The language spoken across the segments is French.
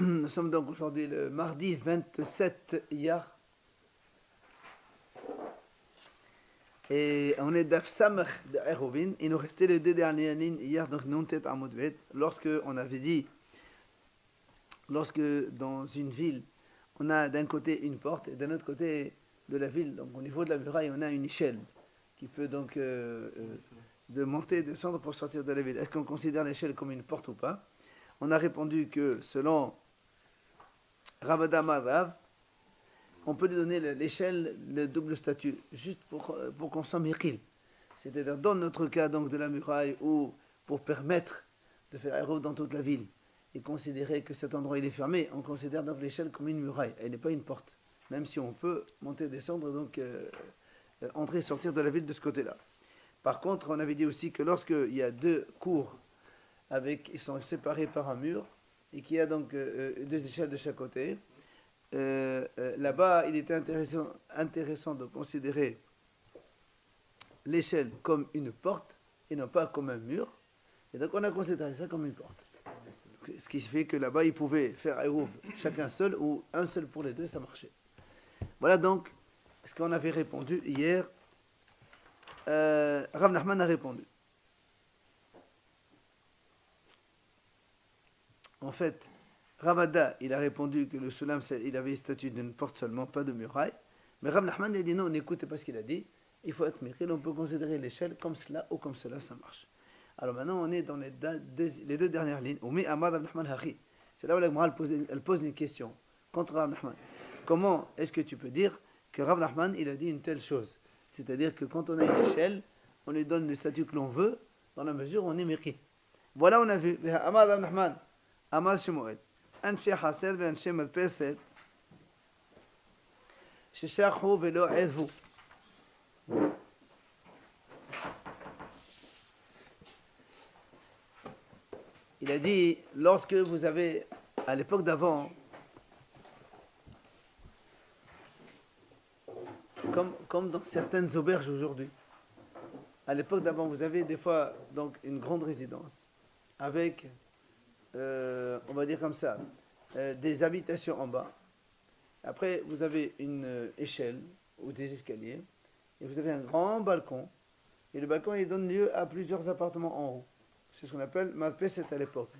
Nous sommes donc aujourd'hui le mardi 27 Iyar. Et on est d'Af Samach de Eruvin. Il nous restait les deux dernières lignes hier, donc Nuntet Amudvet. Lorsque on avait dit, lorsque dans une ville, on a d'un côté une porte et d'un autre côté de la ville, donc au niveau de la muraille, on a une échelle qui peut donc de monter et descendre pour sortir de la ville. Est-ce qu'on considère l'échelle comme une porte ou pas? On a répondu que selon Ravada Rav, on peut lui donner l'échelle, le double statut, juste pour qu'on soit miril. C'est-à-dire, dans notre cas donc de la muraille, ou pour permettre de faire aéro dans toute la ville, et considérer que cet endroit il est fermé, on considère donc l'échelle comme une muraille, elle n'est pas une porte, même si on peut monter et descendre, donc entrer et sortir de la ville de ce côté-là. Par contre, on avait dit aussi que lorsqu'il y a deux cours, ils sont séparés par un mur, et qu'il y a donc deux échelles de chaque côté, là-bas, il était intéressant de considérer l'échelle comme une porte et non pas comme un mur. Et donc, on a considéré ça comme une porte. Ce qui fait que là-bas, ils pouvaient faire Eruv chacun seul ou un seul pour les deux, ça marchait. Voilà donc ce qu'on avait répondu hier. Rav Nachman a répondu. En fait, Ravada, il a répondu que le Soulam, il avait le statut d'une porte seulement, pas de muraille. Mais Rav Nachman a dit non, n'écoutez pas ce qu'il a dit. Il faut être miril, on peut considérer l'échelle comme cela ou comme cela, ça marche. Alors maintenant, on est dans les deux dernières lignes. C'est là où la Gemara elle pose une question contre Rav Nachman. Comment est-ce que tu peux dire que Rav Nachman, il a dit une telle chose? C'est-à-dire que quand on a une échelle, on lui donne le statut que l'on veut, dans la mesure où on est miril. Voilà, on a vu. Amar Rav Nachman, Amar Shemuel. אנשי חסד ואנשי מדפסת ששכחו ולא עזבו. Il a dit, lorsque vous avez, à l'époque d'avant, comme dans certaines auberges aujourd'hui, à l'époque d'avant, vous avez des fois donc une grande résidence avec on va dire comme ça, des habitations en bas. Après, vous avez une échelle ou des escaliers. Et vous avez un grand balcon. Et le balcon, il donne lieu à plusieurs appartements en haut. C'est ce qu'on appelle Madpeset à l'époque.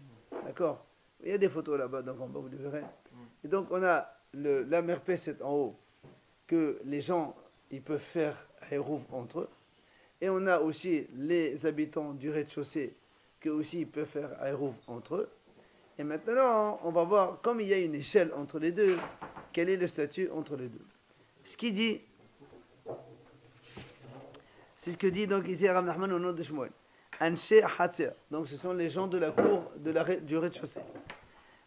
D'accord? Il y a des photos là-bas, donc en bas, vous le verrez. Et donc, on a la Merpeset en haut, que les gens, ils peuvent faire Hérouf entre eux. Et on a aussi les habitants du rez-de-chaussée, qui aussi ils peuvent faire Hérouf entre eux. Et maintenant, on va voir, comme il y a une échelle entre les deux, quel est le statut entre les deux. Ce qu'il dit, c'est ce que dit donc ici Rav Nachman au nom de Shmuel. Anshe Hatzer, donc ce sont les gens de la cour du rez-de-chaussée.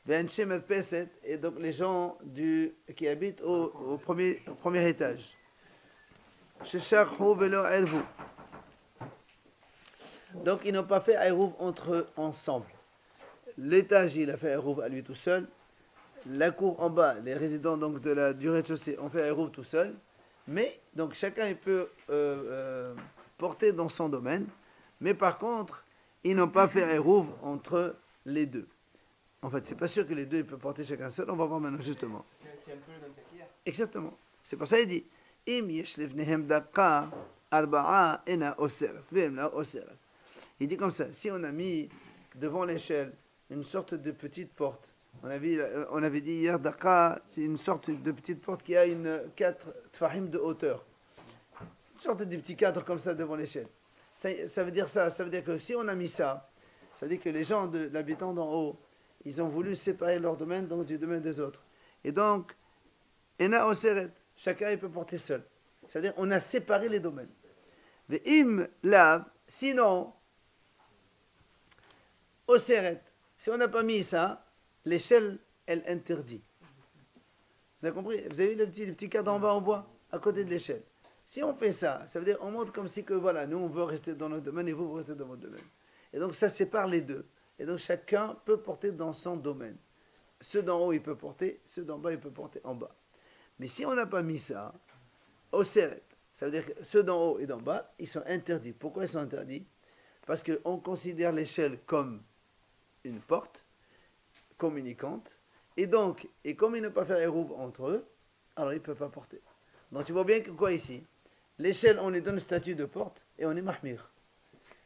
Anshe Madpeset, et donc les gens qui habitent au premier étage. Sheshachou velo elvu. Donc ils n'ont pas fait Eruv entre eux ensemble. L'étage, il a fait Eruv à lui tout seul. La cour en bas, les résidents donc du rez-de-chaussée ont fait Eruv tout seul. Mais, donc chacun il peut porter dans son domaine. Mais par contre, ils n'ont pas fait Eruv entre les deux. En fait, c'est pas sûr que les deux ils peuvent porter chacun seul. On va voir maintenant justement. C'est un peu le même taquillard. Exactement. C'est pour ça qu'il dit Im yeshlevnehem daqqa arba'a ena oseret. Il dit comme ça, si on a mis devant l'échelle une sorte de petite porte. On avait dit hier, Daqqa, c'est une sorte de petite porte qui a 4 tfahim de hauteur. Une sorte de petit cadre comme ça devant l'échelle. Ça veut dire ça. Ça veut dire que si on a mis ça, ça veut dire que les gens de l'habitant d'en haut, ils ont voulu séparer leur domaine donc, du domaine des autres. Et donc, Ena Oseret, chacun il peut porter seul. C'est-à-dire on a séparé les domaines. Mais im lav, sinon, Oseret, si on n'a pas mis ça, l'échelle, elle interdit. Vous avez compris? Vous avez vu le petit cadre en bas en bois, à côté de l'échelle. Si on fait ça, ça veut dire on montre comme si que voilà, nous on veut rester dans notre domaine et vous restez dans votre domaine. Et donc ça sépare les deux. Et donc chacun peut porter dans son domaine. Ceux d'en haut, ils peuvent porter, ceux d'en bas, ils peuvent porter en bas. Mais si on n'a pas mis ça, au seret, ça veut dire que ceux d'en haut et d'en bas, ils sont interdits. Pourquoi ils sont interdits? Parce qu'on considère l'échelle comme une porte communicante Et donc, et comme ils ne peuvent pas faire Eruv entre eux, alors ils ne peuvent pas porter. Donc tu vois bien que quoi ici? L'échelle, on lui donne le statut de porte et on est mahmir.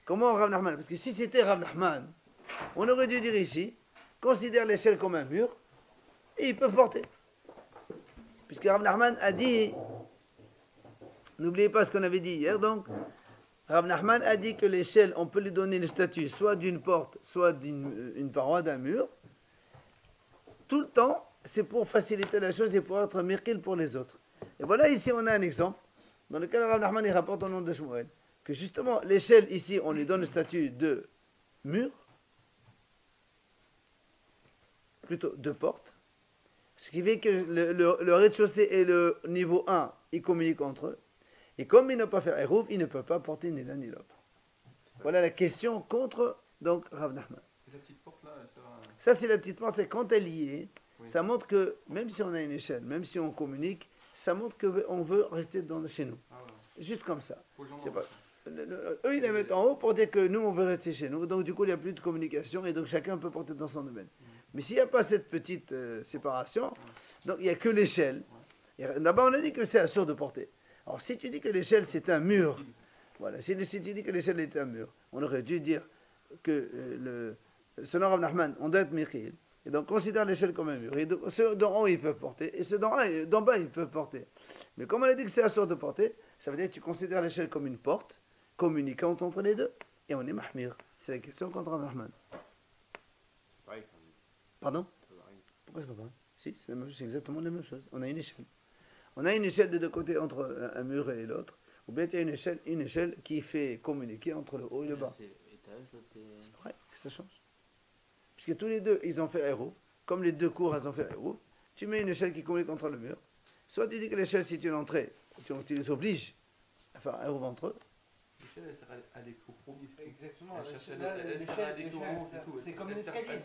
Comment Rav Nachman? Parce que si c'était Rav Nachman, on aurait dû dire ici, considère l'échelle comme un mur et il peut porter. Puisque Rav Nachman a dit, n'oubliez pas ce qu'on avait dit hier, donc Rav Nachman a dit que l'échelle, on peut lui donner le statut soit d'une porte, soit d'une paroi, d'un mur. Tout le temps, c'est pour faciliter la chose et pour être mirkil pour les autres. Et voilà, ici, on a un exemple dans lequel Rav Nachman rapporte au nom de Shmuel que justement, l'échelle, ici, on lui donne le statut de mur, plutôt de porte, ce qui fait que le rez-de-chaussée et le niveau 1, ils communiquent entre eux. Et comme il ne peut pas faire Eruv, il ne peut pas porter ni l'un ni l'autre. Voilà la question contre donc Rav Nachman. La petite porte là, ça c'est la petite porte, c'est quand elle y est, oui. Ça montre que même si on a une échelle, même si on communique, ça montre qu'on veut rester chez nous. Ah ouais. Juste comme ça. C'est pas, eux ils la mettent en haut pour dire que nous on veut rester chez nous, donc du coup il n'y a plus de communication et donc chacun peut porter dans son domaine. Mais s'il n'y a pas cette petite séparation, donc il n'y a que l'échelle. Là-bas on a dit que c'est sûr de porter. Alors si tu dis que l'échelle c'est un mur, voilà, si tu dis que l'échelle est un mur, on aurait dû dire que selon Rav Nachman, on doit être Mikhil, et donc considère l'échelle comme un mur. Et donc, ceux d'en haut ils peuvent porter, et ceux d'en bas ils peuvent porter. Mais comme on a dit que c'est sûr de porter, ça veut dire que tu considères l'échelle comme une porte, communiquante entre les deux, et on est Mahmir. C'est la question contre Rav Nachman. Pardon? Pourquoi c'est pas pareil? Si, c'est exactement la même chose. On a une échelle. On a une échelle de deux côtés entre un mur et l'autre, ou bien il y a une échelle qui fait communiquer entre le haut et le bas. C'est pareil, ça change. Puisque tous les deux, ils ont fait Eruv, comme les deux cours, elles ont fait Eruv, tu mets une échelle qui communique entre le mur. Soit tu dis que l'échelle, si tu l'entrée, tu les obliges à faire Eruv entre eux. L'échelle, elle sert à des compromis. Exactement. C'est comme un escalier.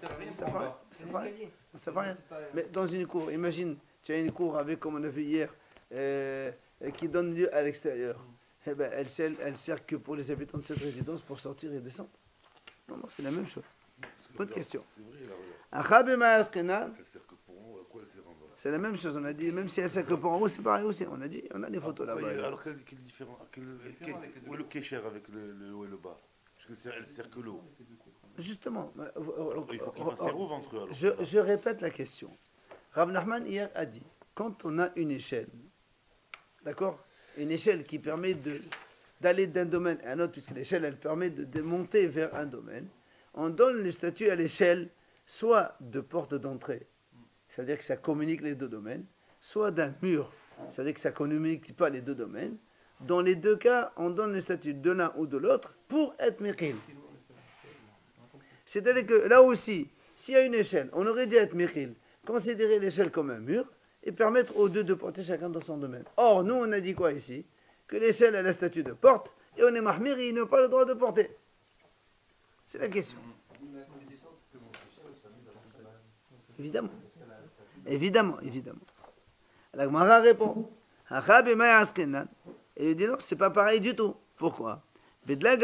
Ça fait rien. Mais dans une cour, imagine, tu as une cour avec, comme on a vu hier, qui donne lieu à l'extérieur. Eh ben, elle sert que pour les habitants de cette résidence pour sortir et descendre. Non, c'est la même chose. Bonne question. C'est la même chose. On a dit, même si elle sert que pour en haut, c'est pareil aussi. On a dit, on a des photos là-bas. Alors, quelle différence? Où est le kécher avec le haut et le bas? Parce qu'elle sert que le haut. Justement. Il faut qu'ils fassent Eruv entre eux. Je répète la question. Rav Nachman hier a dit, quand on a une échelle, d'accord, une échelle qui permet d'aller d'un domaine à un autre, puisque l'échelle, elle permet de monter vers un domaine, on donne le statut à l'échelle, soit de porte d'entrée, c'est-à-dire que ça communique les deux domaines, soit d'un mur, c'est-à-dire que ça ne communique pas les deux domaines. Dans les deux cas, on donne le statut de l'un ou de l'autre pour être mikhil. C'est-à-dire que là aussi, s'il y a une échelle, on aurait dû être mikhil, considérer l'échelle comme un mur, et permettre aux deux de porter chacun dans son domaine. Or, nous, on a dit quoi ici? Que l'échelle a le statut de porte, et on est mahmir et il n'a pas le droit de porter. C'est la question. Évidemment. La Gemara répond. Et il dit non, c'est pas pareil du tout. Pourquoi? La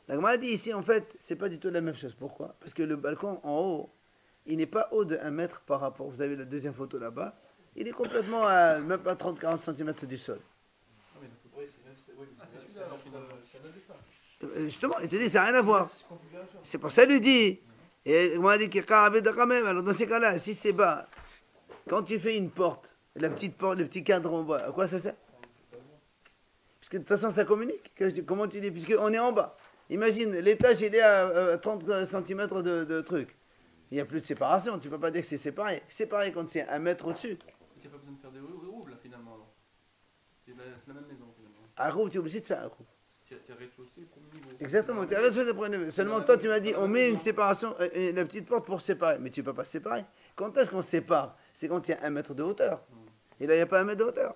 Gemara dit ici, en fait, c'est pas du tout la même chose. Pourquoi? Parce que le balcon en haut, il n'est pas haut de 1 mètre par rapport, vous avez la deuxième photo là-bas, il est complètement à même pas 30-40 cm du sol. Justement, il te dit, ça n'a rien à voir. C'est pour ça qu'il lui dit, et on a dit qu'il quand même, alors dans ces cas-là, si c'est bas, quand tu fais une porte, la petite porte, le petit cadre en bas, à quoi ça sert? Parce que de toute façon, ça communique. Comment tu dis? Puisqu'on est en bas. Imagine, l'étage, il est à 30 cm de truc. Il n'y a plus de séparation, tu ne peux pas dire que c'est séparé. Séparé quand c'est 1 mètre au-dessus. Tu n'as pas besoin de faire des roues là finalement. Alors. C'est la même maison finalement. Un roue, tu es obligé de faire un roue. Tu as rez-de-chaussée pour le niveau. Exactement, tu as rez-de-chaussée pour le niveau. Seulement toi, tu m'as dit, on met une séparation, la petite porte pour séparer. Mais tu ne peux pas séparer. Quand est-ce qu'on sépare? C'est quand il y a 1 mètre de hauteur. Et là, il n'y a pas 1 mètre de hauteur.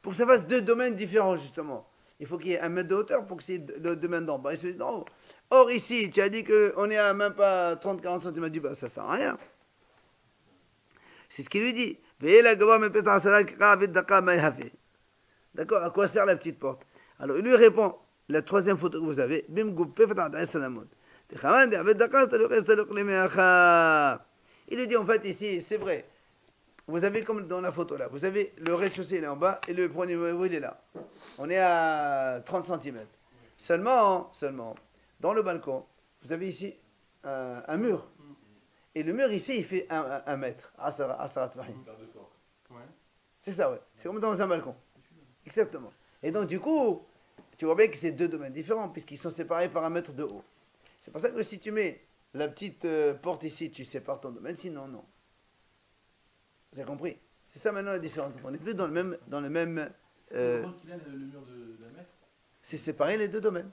Pour que ça fasse deux domaines différents, justement. Il faut qu'il y ait 1 mètre de hauteur pour que c'est le domaine d'en bas et celui d'en haut. Or, ici, tu as dit qu'on est à même pas 30-40 cm du bas, ça ne sert à rien. C'est ce qu'il lui dit. D'accord, à quoi sert la petite porte? Alors, il lui répond, la troisième photo que vous avez, Il lui dit en fait ici, c'est vrai. Vous avez comme dans la photo là, vous avez le rez-de-chaussée il est en bas et le premier niveau il est là. On est à 30 cm. Seulement, dans le balcon, vous avez ici un mur. Et le mur ici, il fait 1 mètre. C'est ça, ouais. C'est comme dans un balcon. Exactement. Et donc, du coup, tu vois bien que c'est 2 domaines différents, puisqu'ils sont séparés par 1 mètre de haut. C'est pour ça que si tu mets la petite porte ici, tu sépares ton domaine, sinon, non. Vous avez compris? C'est ça maintenant la différence. On n'est plus dans le même. Le mur de 1 mètre. C'est séparer les 2 domaines.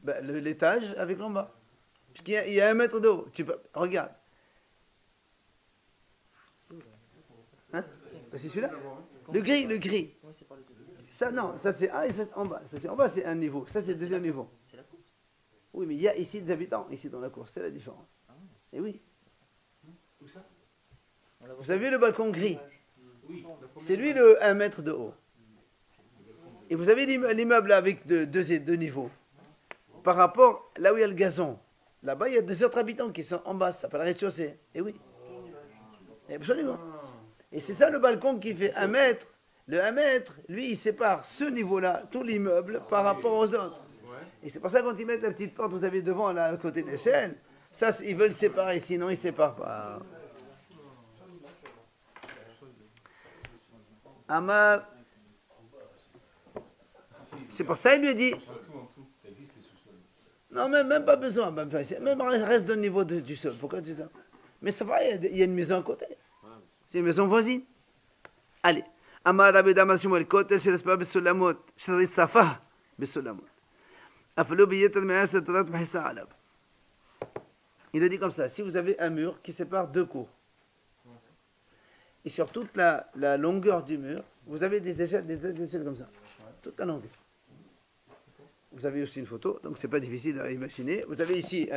Ben, l'étage avec l'en bas. Puisqu'il y a 1 mètre de haut. Regarde. Hein? C'est celui-là? Le gris. Ça, non, ça c'est A et ça c'est en bas. Ça, c'est en bas, c'est un niveau. Ça, c'est le deuxième niveau. Oui, mais il y a ici des habitants, ici dans la cour. C'est la différence. Et oui. Où ça? Vous avez vu le balcon gris? Oui. C'est lui le 1 mètre de haut. Et vous avez l'immeuble avec deux niveaux. Par rapport là où il y a le gazon. Là-bas, il y a 2 autres habitants qui sont en bas. Ça s'appelle rez-de-chaussée. Et oui. Absolument. Et c'est ça le balcon qui fait 1 mètre. Le 1 mètre, lui, il sépare ce niveau-là, tout l'immeuble, par rapport aux autres. Et c'est pour ça quand ils mettent la petite porte, vous avez devant, là, à côté de l'échelle, ça, ils veulent séparer, sinon ils ne séparent pas. Amar. C'est pour ça qu'il lui a dit. Non, même pas besoin. Même reste au niveau du sol. Pourquoi tu dis ça? Mais ça va, il y a une maison à côté. C'est une maison voisine. Allez. אמר רבי דמאס שמואל כותל של הספר בסולמות, של ריצפה בסולמות. אפילו ביתר מעשר תורת מחיסה עליו. Il a dit comme ça, si vous avez un mur qui sépare 2 cours, et sur toute la longueur du mur, vous avez des échelles comme ça, toute la longueur. Vous avez aussi une photo, donc c'est pas difficile à imaginer. Vous avez ici,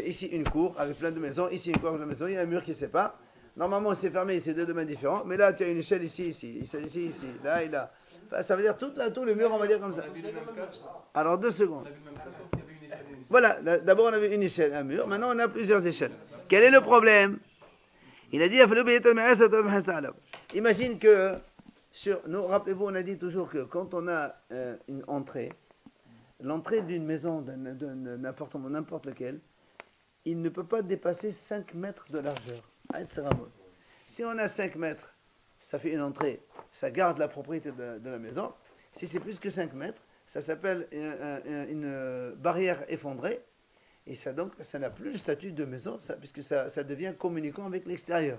ici une cour avec plein de maisons, ici une cour avec plein de maisons, il y a un mur qui sépare. Normalement, c'est fermé, c'est 2 domaines différents. Mais là, tu as une échelle ici, là et là. Enfin, ça veut dire tout le mur, on va dire comme ça. Alors, 2 secondes. Voilà, d'abord, on avait une échelle, un mur. Maintenant, on a plusieurs échelles. Quel est le problème? Il a dit, imagine que, nous, rappelez-vous, on a dit toujours que quand on a une entrée, l'entrée d'une maison, d'un appartement, n'importe lequel, il ne peut pas dépasser 5 mètres de largeur. Si on a 5 mètres, ça fait une entrée, ça garde la propriété de la maison. Si c'est plus que 5 mètres, ça s'appelle une barrière effondrée. Et ça n'a plus le statut de maison, puisque ça devient communicant avec l'extérieur.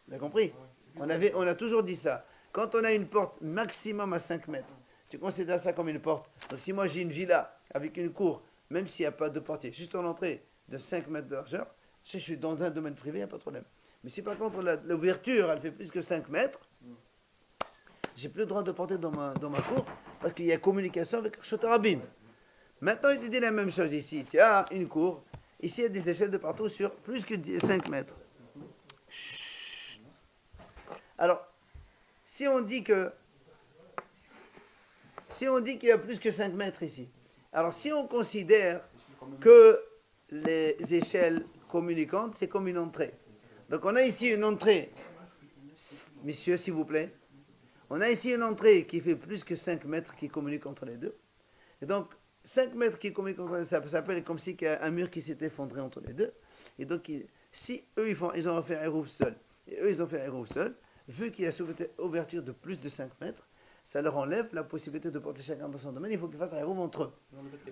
Vous avez compris? On a toujours dit ça. Quand on a une porte maximum à 5 mètres, tu considères ça comme une porte. Donc si moi j'ai une villa avec une cour, même s'il n'y a pas de portier, juste en entrée de 5 mètres de largeur, si je suis dans un domaine privé, il n'y a pas de problème. Mais si par contre l'ouverture, elle fait plus que 5 mètres, j'ai plus le droit de porter dans ma cour, parce qu'il y a communication avec Shotarabim. Maintenant, il te dit la même chose ici. Tu as une cour, ici il y a des échelles de partout sur plus que 5 mètres. Chut. Alors, si on dit qu'il y a plus que 5 mètres ici, alors si on considère que les échelles communicantes, c'est comme une entrée. Donc on a ici une entrée, messieurs s'il vous plaît, on a ici une entrée qui fait plus que 5 mètres qui communique entre les deux. Et donc 5 mètres qui communiquent entre les deux, ça s'appelle comme si il y a un mur qui s'est effondré entre les deux. Et donc si eux ils ont fait un rouf seul, et eux ils ont fait un rouf seul, vu qu'il y a une ouverture de plus de 5 mètres, ça leur enlève la possibilité de porter chacun dans son domaine, il faut qu'ils fassent un rouf entre eux.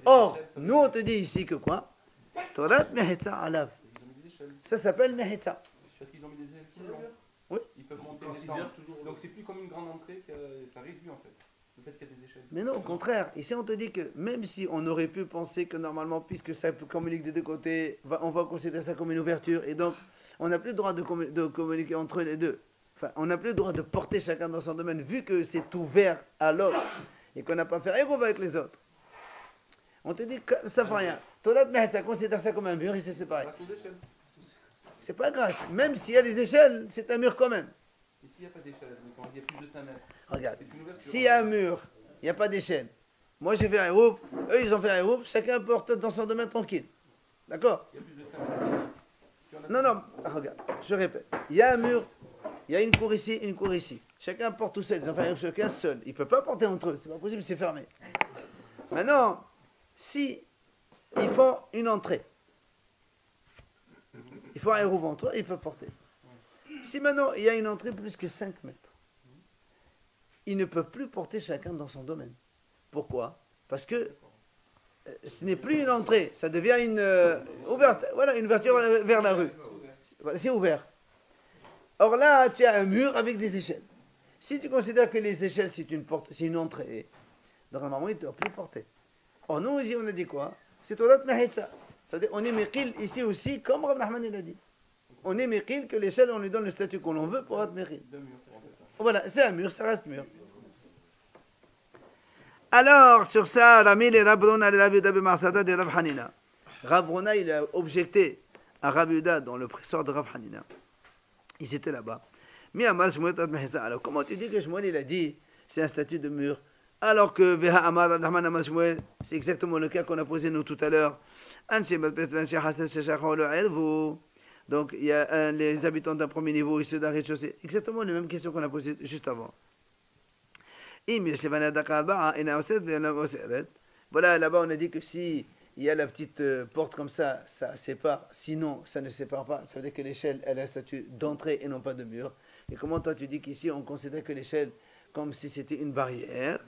Or, nous on te dit ici que quoi? Torat mehitza alav. Ça s'appelle mehitza. Parce qu'ils ont mis des ailes plus longues. Oui. Ils peuvent monter les temps. Donc c'est plus comme une grande entrée que ça réduit en fait. Le fait qu'il y a des échelles. Mais non, au contraire. Ici on te dit que même si on aurait pu penser que normalement, puisque ça communique des 2 côtés, on va considérer ça comme une ouverture. Et donc, on n'a plus le droit de communiquer entre les deux. Enfin, on n'a plus le droit de porter chacun dans son domaine, vu que c'est ouvert à l'autre. Et qu'on n'a pas fait un avec les autres. On te dit que ça ne fait rien. Todat mehitza considère ça comme un mur et c'est séparé. C'est pas grave. Même s'il y a des échelles, c'est un mur quand même. Ici, il n'y a pas d'échelle. Il y a plus de 5 mètres. Regarde. S'il y a un mur, il n'y a pas d'échelle. Moi j'ai fait Hérouf, eux ils ont fait Hérouf, chacun porte dans son domaine tranquille. D'accord? Il y a plus de 5 mètres. Si on a- Non, non, regarde, je répète. Il y a un mur, il y a une cour ici, une cour ici. Chacun porte tout seul, ils ont fait Hérouf chacun seul. Ils ne peuvent pas porter entre eux, c'est pas possible, c'est fermé. Maintenant, si ils font une entrée, ils font un Hérouf entre eux, ils peuvent porter. Si maintenant il y a une entrée plus que 5 mètres, ils ne peuvent plus porter chacun dans son domaine. Pourquoi? Parce que ce n'est plus une entrée, ça devient une voilà, une ouverture vers la rue. Voilà, c'est ouvert. Or là, tu as un mur avec des échelles. Si tu considères que les échelles, c'est une porte, c'est une entrée, normalement, ils ne doivent plus porter. Or nous, ici, on a dit quoi? C'est Todat Mahitsa. C'est-à-dire, on est Mekhil ici aussi, comme Rav Nachman il a dit. On est Mekhil que l'échelle, on lui donne le statut qu'on en veut pour être Mekhil. Deux murs, en fait. Voilà, c'est un mur, ça reste mur. Alors, sur ça, Rami et Rav Bruna, le Rav Yuda B'Marsada de Rav Hanina. Rav Bruna, il a objecté à Rav Yuda dans le presseur de Rav Hanina. Ils étaient là-bas. Mais Amar Shmuel Tat Mahisa. Alors, comment tu dis que Shmuel, il a dit, c'est un statut de mur, alors que Veha Amar Rahman Amar Shmuel, c'est exactement le cas qu'on a posé nous tout à l'heure. Donc, il y a les habitants d'un premier niveau et ceux d'un rez-de-chaussée. Exactement les mêmes questions qu'on a posées juste avant. Voilà, là-bas on a dit que si il y a la petite porte comme ça sépare. Sinon, ça ne sépare pas. Ça veut dire que l'échelle, elle a un statut d'entrée et non pas de mur. Et comment toi tu dis qu'ici on considère que l'échelle comme si c'était une barrière?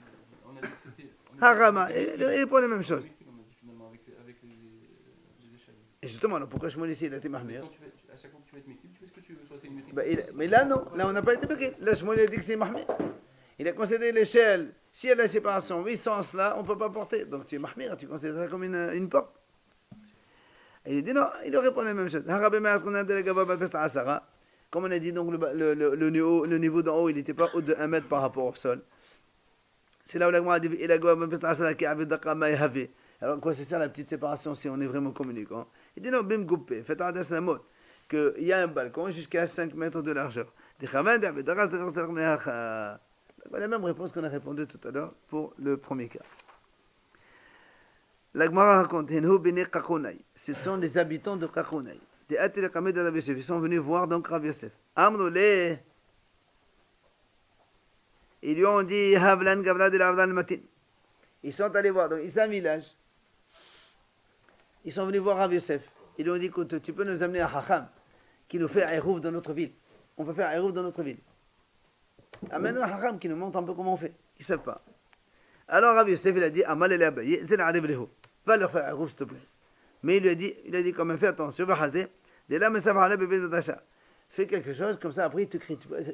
On a dit que c'était. Harama, il pour la même chose. On a dit finalement avec les échelles. Et justement, alors, pourquoi je me ici, il a été mahmir? Quand à chaque fois que tu vas être métier, tu fais ce que tu veux. Soit c'est une métier. Mais là, non. Là, on n'a pas été mahmir. Là, je me dit que c'est mahmir. Il a considéré l'échelle, si elle a la séparation, oui, sans cela, on ne peut pas porter. Donc tu es mahmir, tu considères ça comme une porte. Et il dit non, il aurait répondu la même chose. Comme on a dit, donc le niveau d'en haut, il n'était pas haut de 1 mètre par rapport au sol. C'est là où l'agma a dit alors quoi, c'est ça la petite séparation si on est vraiment communicant. Il dit non, bim goupé, faites attention à la mode, qu'il y a un balcon jusqu'à 5 mètres de largeur. La même réponse qu'on a répondu tout à l'heure pour le premier cas. La Gemara raconte, ce sont des habitants de Kakounai. Ils sont venus voir donc Rav Yosef. Amroulé, ils lui ont dit, Havlan Gavla de l'Avdan Matin. Ils sont allés voir, donc c'est un village. Ils sont venus voir Rav Yosef. Ils lui ont dit, écoute, tu peux nous amener à Hacham, qui nous fait un Hérouf dans notre ville. On va faire un Hérouf dans notre ville. Amène-nous un Hacham qui nous montre un peu comment on fait. Ils ne savent pas. Alors Rav Yosef, il a dit, Amal el Abaye, Zen Adeb Leho. Va leur faire un Hérouf, s'il te plaît. Mais il a dit quand même, fais attention, va haser. Dès là, mais ça va aller, bébé de Dacha. Fais quelque chose, comme ça, après,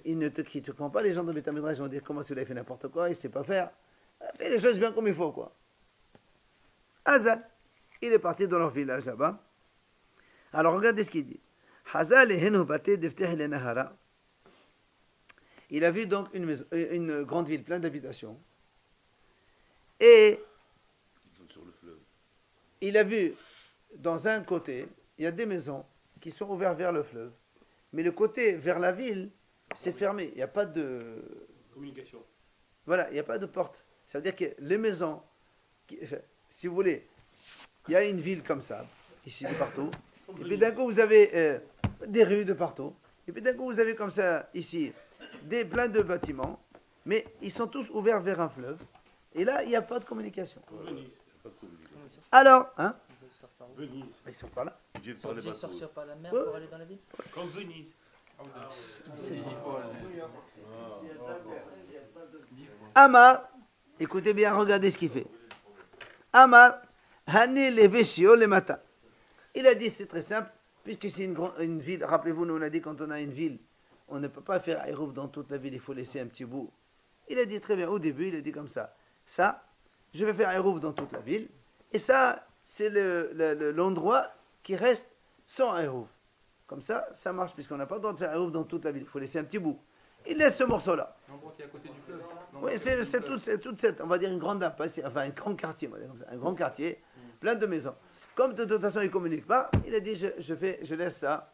il ne te critiqueront pas. Les gens de Beth Midrash vont dire, comment celui-là, il fait n'importe quoi, il ne sait pas faire. Fais les choses bien comme il faut, quoi. Hazal, il est parti dans leur village là-bas. Alors, regardez ce qu'il dit. Hazal et Henobate defteh le Nahara. Il a vu donc une grande ville pleine d'habitations. Et il a vu, dans un côté, il y a des maisons qui sont ouvertes vers le fleuve. Mais le côté vers la ville, c'est fermé. Il n'y a pas de Communication. Voilà, il n'y a pas de porte. Ça veut dire que les maisons, si vous voulez, il y a une ville comme ça, ici de partout. Et puis d'un coup, vous avez des rues de partout. Et puis d'un coup, vous avez comme ça, ici, plein de bâtiments. Mais ils sont tous ouverts vers un fleuve. Et là, il n'y a pas de communication. Alors, hein? Venise. Ils sont pas là. Ils sont obligés de sortir par la mer Ouais. pour aller dans la ville. Comme Venise. Amar, écoutez bien, regardez ce qu'il fait. Amar, Hani Leveshio le matin. Il a dit, c'est très simple, puisque c'est une ville, rappelez-vous, nous on a dit quand on a une ville, on ne peut pas faire Aïrouf dans toute la ville, il faut laisser un petit bout. Il a dit très bien, au début, il a dit comme ça. Ça, je vais faire Aïrouf dans toute la ville, et ça, c'est l'endroit qui reste sans Aïrouf. Comme ça, ça marche, puisqu'on n'a pas le droit de faire Aïrouf dans toute la ville, il faut laisser un petit bout. Il laisse ce morceau-là. L'endroit qui est à côté du fleuve. Oui, c'est toute cette, on va dire une grande impasse, enfin un grand quartier, on va dire comme ça, un grand quartier, plein de maisons. Comme de toute façon il ne communique pas, il a dit je laisse ça.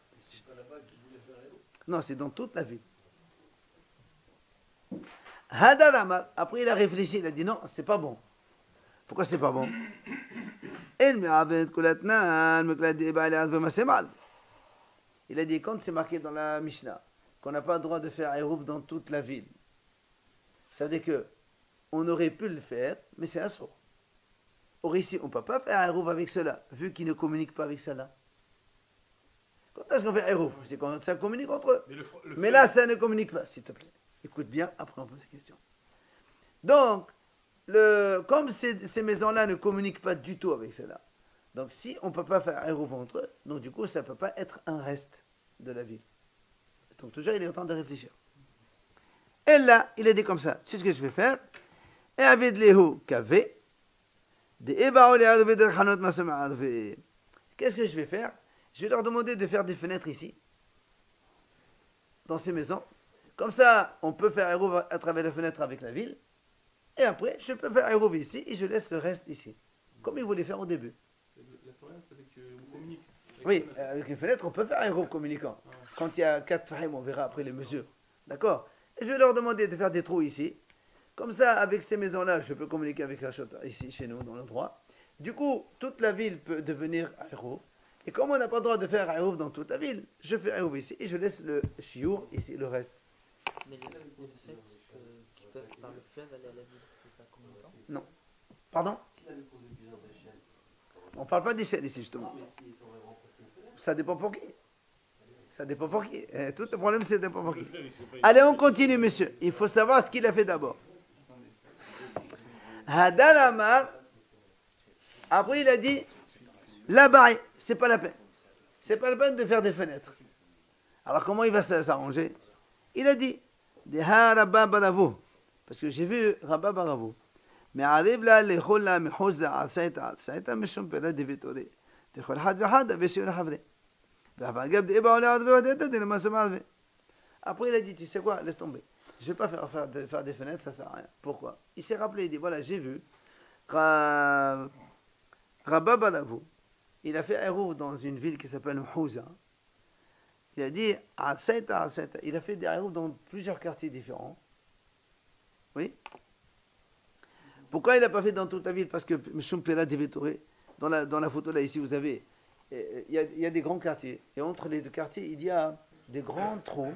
Non, c'est dans toute la ville. Hadar Amar, après il a réfléchi, il a dit non, c'est pas bon. Pourquoi c'est pas bon? Il a dit, quand c'est marqué dans la Mishnah qu'on n'a pas le droit de faire Eruv dans toute la ville, ça veut dire que on aurait pu le faire, mais c'est un sourd. Or ici, on ne peut pas faire Eruv avec cela, vu qu'ils ne communiquent pas avec cela. Quand est-ce qu'on fait Eruv? C'est quand ça communique entre eux. Mais là, ça ne communique pas, s'il te plaît. Écoute bien, après on pose ces questions. Donc, comme ces maisons-là ne communiquent pas du tout avec cela, donc si on ne peut pas faire Eruv entre eux, donc du coup, ça ne peut pas être un reste de la ville. Donc toujours, il est en train de réfléchir. Et là, il a dit comme ça, c'est ce que je vais faire. Et avec Léhu Kavé, qu'est-ce que je vais faire? Je vais leur demander de faire des fenêtres ici, dans ces maisons. Comme ça, on peut faire Eruv à travers les fenêtres avec la ville. Et après, je peux faire Eruv ici et je laisse le reste ici. Comme ils voulaient faire au début. La fenêtre, c'est avec on communique. Oui, avec les fenêtres, on peut faire Eruv communicant. Quand il y a 4 fahim, on verra après les mesures. D'accord? Et je vais leur demander de faire des trous ici. Comme ça, avec ces maisons-là, je peux communiquer avec la chota ici, chez nous, dans l'endroit. Du coup, toute la ville peut devenir Eruv. Et comme on n'a pas le droit de faire Eruv dans toute la ville, je fais Eruv ici et je laisse le chiour ici, le reste. Mais le fait qu'ils peuvent par le fleuve aller à la ville, c'est pas communicant? Non. Pardon? On ne parle pas d'échelle ici, justement. Ça dépend pour qui. Ça dépend pour qui. Tout le problème, c'est dépend pour qui. Allez, on continue, monsieur. Il faut savoir ce qu'il a fait d'abord. Hadal Amar. Après, il a dit, là-bas, c'est pas la peine. C'est pas la peine de faire des fenêtres. Alors, comment il va s'arranger? Il a dit, parce que j'ai vu Rabba Baravo. Mais arrive là, les chola, mais chosa, alsaïta, mais son père de Vittori. De Cholhad Vahad, avec sur la Havre. Après, il a dit, tu sais quoi, laisse tomber. Je ne vais pas faire des fenêtres, ça ne sert à rien. Pourquoi? Il s'est rappelé, il dit, voilà, j'ai vu, Rabba Baravo, il a fait Eruv dans une ville qui s'appelle Mhouza. Il a dit, il a fait des Eruv dans plusieurs quartiers différents. Oui. Pourquoi il n'a pas fait dans toute la ville? Parce que M. Pera Devetoré, dans la photo là, ici, vous avez, il y a des grands quartiers. Et entre les deux quartiers, il y a des grands trous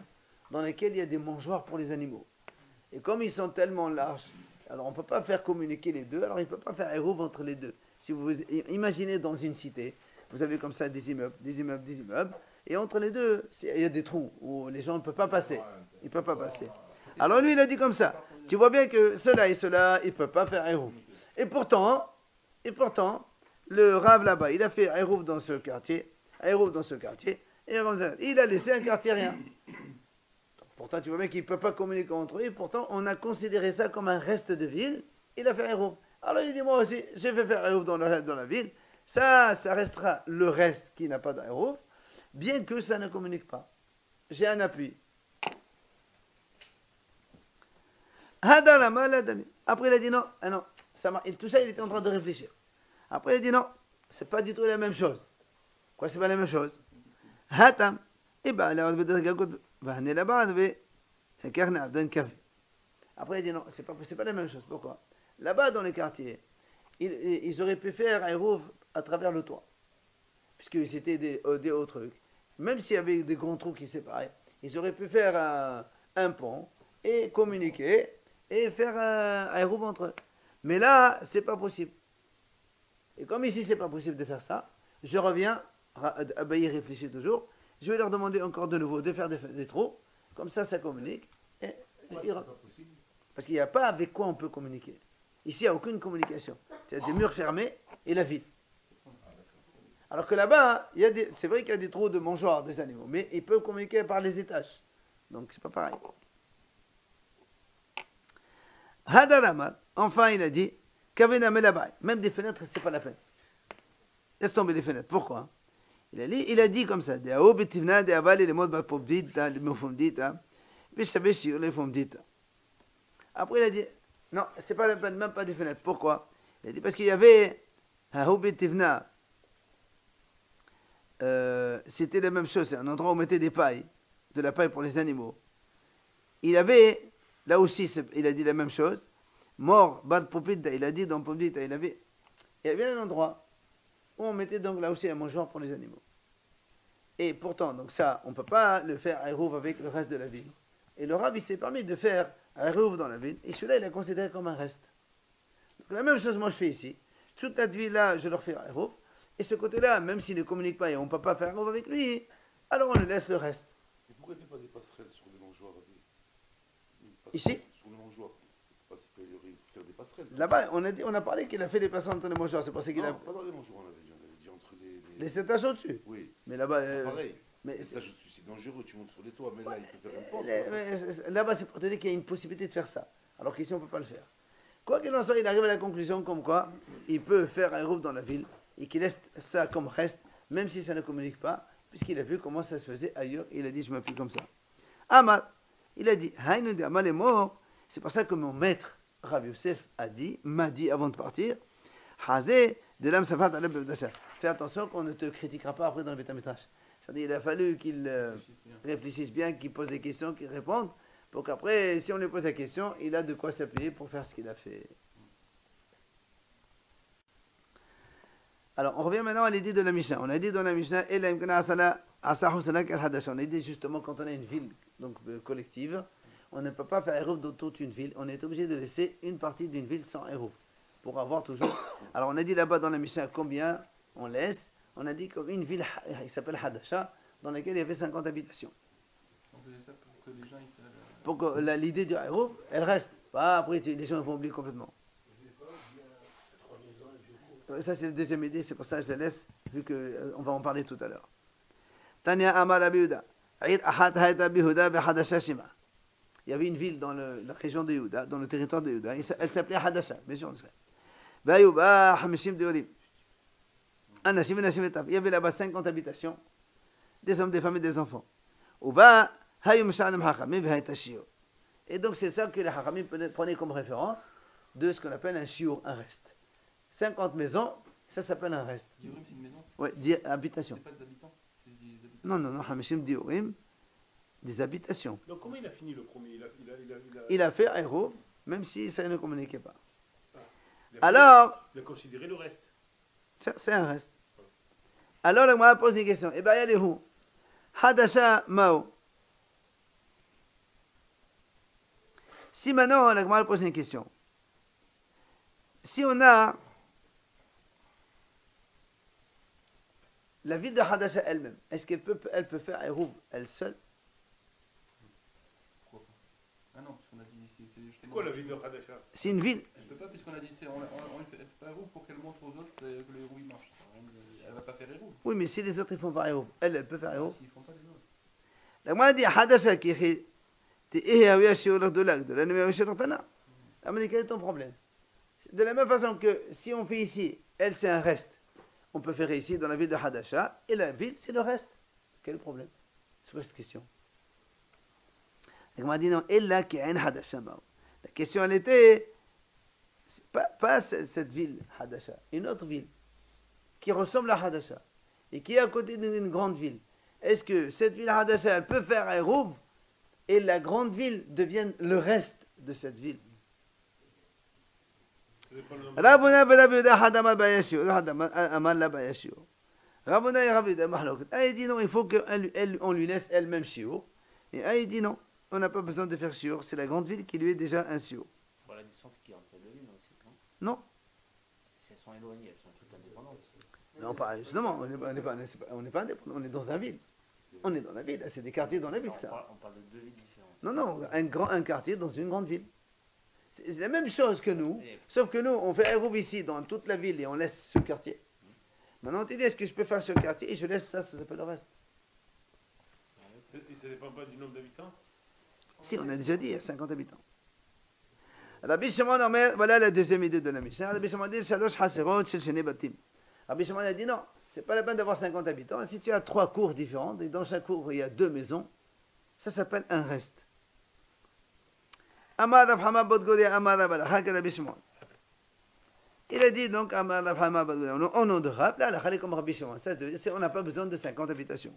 dans lesquels il y a des mangeoires pour les animaux. Et comme ils sont tellement larges, alors on ne peut pas faire communiquer les deux, alors il ne peut pas faire Eruv entre les deux. Si vous imaginez dans une cité, vous avez comme ça des immeubles, et entre les deux, il y a des trous où les gens ne peuvent pas passer. Ils ne peuvent pas passer. Alors lui, il a dit comme ça. Tu vois bien que cela et cela, ils ne peuvent pas faire Eruv. Et pourtant, le Rav là-bas, il a fait Eruv dans ce quartier, et il a laissé un quartier rien. Pourtant, tu vois bien qu'il ne peut pas communiquer entre eux, et pourtant, on a considéré ça comme un reste de ville, il a fait Eruv. Alors il dit, moi aussi, je vais faire Eruv dans la ville, ça restera le reste qui n'a pas d'Eruv, bien que ça ne communique pas. J'ai un appui. Après, il a dit non, tout ça, il était en train de réfléchir. Après, il a dit non, c'est pas du tout la même chose. Quoi, c'est pas la même chose? Après, il a dit non, c'est pas la même chose. Pourquoi? Là-bas, dans les quartiers, ils auraient pu faire un Eruv à travers le toit. Puisque c'était des hauts trucs. Même s'il y avait des grands trous qui séparaient, ils auraient pu faire un pont et communiquer et faire un Eruv entre eux. Mais là, c'est pas possible. Et comme ici, c'est pas possible de faire ça, je reviens, Abaye réfléchit toujours, je vais leur demander encore de nouveau de faire des trous, comme ça communique. Parce qu'il n'y a pas avec quoi on peut communiquer. Ici, il n'y a aucune communication. C'est des murs fermés et la ville. Alors que là-bas, c'est vrai qu'il y a des trous de mangeoires des animaux, mais ils peuvent communiquer par les étages. Donc, c'est pas pareil. Hadaramal, enfin il a dit, même des fenêtres, c'est pas la peine. Laisse tomber les fenêtres. Pourquoi? Il a dit comme ça, après il a dit, non, c'est pas la peine, même pas des fenêtres. Pourquoi? Il a dit, parce qu'il y avait, c'était la même chose, c'est un endroit où on mettait des pailles, de la paille pour les animaux. Il avait, là aussi, il a dit la même chose, mort, Bad Popida, il a dit dans Popida, il y avait un endroit où on mettait donc là aussi un mangeoire pour les animaux. Et pourtant, donc ça, on ne peut pas le faire à Eruv avec le reste de la ville. Et le Rav, il s'est permis de faire un Eruv dans la ville, et celui-là, il est considéré comme un reste. Donc la même chose, moi, je fais ici. Toute cette ville-là, je leur fais un Eruv, et ce côté-là, même s'il ne communique pas et on ne peut pas faire un Eruv avec lui, alors on lui laisse le reste. Et pourquoi il ne fait pas des passerelles sur les mangeoires Ici? Sur les mangeoires. Il peut faire des passerelles. Là-bas, on a parlé qu'il a fait des passerelles entre les mangeoires, c'est pour ça qu'il a... Non, pas dans les mangeoires, on avait dit entre Les étages au-dessus? Oui. Mais là-bas... Pareil. Mais c'est dangereux, tu montes sur les toits, mais là, il peut faire une porte. Là-bas, c'est pour te dire qu'il y a une possibilité de faire ça, alors qu'ici, on ne peut pas le faire. Quoi qu'il en soit, il arrive à la conclusion comme quoi il peut faire un groupe dans la ville et qu'il laisse ça comme reste, même si ça ne communique pas, puisqu'il a vu comment ça se faisait ailleurs. Il a dit, je m'appuie comme ça. Amar, il a dit, Amal est mort. C'est pour ça que mon maître, Rav Yosef, m'a dit avant de partir, Hazé, de l'âme safat aleb b'dasha. Fais attention qu'on ne te critiquera pas après dans le Beth Midrash. C'est-à-dire, il a fallu qu'il réfléchisse bien, qu'il pose des questions, qu'il réponde, pour qu'après, si on lui pose la question, il a de quoi s'appuyer pour faire ce qu'il a fait. Alors, on revient maintenant à l'idée de la Mishnah. On a dit dans la Mishnah, on a dit justement quand on a une ville donc, collective, on ne peut pas faire Eruv dans toute une ville. On est obligé de laisser une partie d'une ville sans Eruv, pour avoir toujours... Alors, on a dit là-bas dans la Mishnah combien on laisse. On a dit comme une ville qui s'appelle Hadasha, dans laquelle il y avait 50 habitations. Ça pour que les gens... Pour que l'idée du Eruv, elle reste. Pas après, les gens vont oublier complètement. Ça, c'est la deuxième idée, c'est pour ça que je la laisse, vu qu'on va en parler tout à l'heure. Tania Amar Abihuda. Il y avait une ville dans la région de Yehuda, dans le territoire de Yehuda, elle s'appelait Hadasha, bien sûr, on le sait. Il y avait là-bas 50 habitations, des hommes, des femmes et des enfants. Et donc c'est ça que les Haramim prenaient comme référence de ce qu'on appelle un shiur, un reste. 50 maisons, ça s'appelle un reste. Diorim, c'est une maison? Oui, habitations. C'est pas des habitants? C'est des habitants. Non, Hamishim Diorim, des habitations. Donc comment il a fini le premier? Il a fait Eruv, même si ça ne communiquait pas. Il a considéré le reste. C'est un reste. Alors, la Gemara pose une question. Eh bien, il y a les où? Hadasha Mao. Si maintenant, la Gemara pose une question. Si on a la ville de Hadasha elle-même, est-ce qu'elle peut faire Eruv elle seule? Pourquoi pas? Ah non, parce qu'on a dit c'est justement... C'est quoi la ville de Hadasha? C'est une ville. Elle peut pas, puisqu'on a dit on lui fait pas Eruv pour qu'elle montre aux autres que le Eruv il marche. Elle va pas faire Eruv. Oui, mais si les autres ils font pas Eruv, elle peut faire Eruv. S'ils font pas les autres. La Gemara dit Hadasha qui est de la quel est ton problème? De la même façon que si on fait ici, elle c'est un reste, on peut faire ici dans la ville de Hadasha, et la ville c'est le reste. Quel est le problème? C'est quoi cette question? La dit non, la question elle était, pas cette ville Hadasha, une autre ville qui ressemble à Hadasha et qui est à côté d'une grande ville. Est-ce que cette ville Hadasha elle peut faire Eruv et la grande ville devienne le reste de cette ville? Ravuna il dit non, il faut qu'on lui laisse elle-même shiur. Et il dit non, on n'a pas besoin de faire shiur, c'est la grande ville qui lui est déjà un shiur. Pour la distance qui est entre les deux villes aussi, non? Non. Si elles sont éloignées, elles sont toutes indépendantes. Non, pas justement, on n'est pas indépendant, on est dans la ville. On est dans la ville, c'est des quartiers dans la ville, ça. On parle de deux villes différentes. Non, un quartier dans une grande ville. C'est la même chose que nous, sauf que nous, on fait Eruv ici, dans toute la ville, et on laisse ce quartier. Maintenant, tu dis, est-ce que je peux faire ce quartier, et je laisse ça s'appelle le reste. Et ça ne dépend pas du nombre d'habitants? Si, on a déjà dit, il y a 50 habitants. Rabbi Shimon Omer, voilà la deuxième idée de la Mishnah. Rabbi Shimon dit, Shalosh Haserot Shel Shene Batim. Rabbi Shimon a dit, non, c'est pas la peine d'avoir 50 habitants. Si tu as 3 cours différentes, et dans chaque cour, il y a 2 maisons, ça s'appelle un reste. Amar Rav Hama Bodgodi Amar Rav Alachak Rabbi Shimon. Il a dit donc Amar Rav Hama Bodgodi, au nom de Rav, là, la comme Rabbi Shimon. On n'a pas besoin de 50 habitations.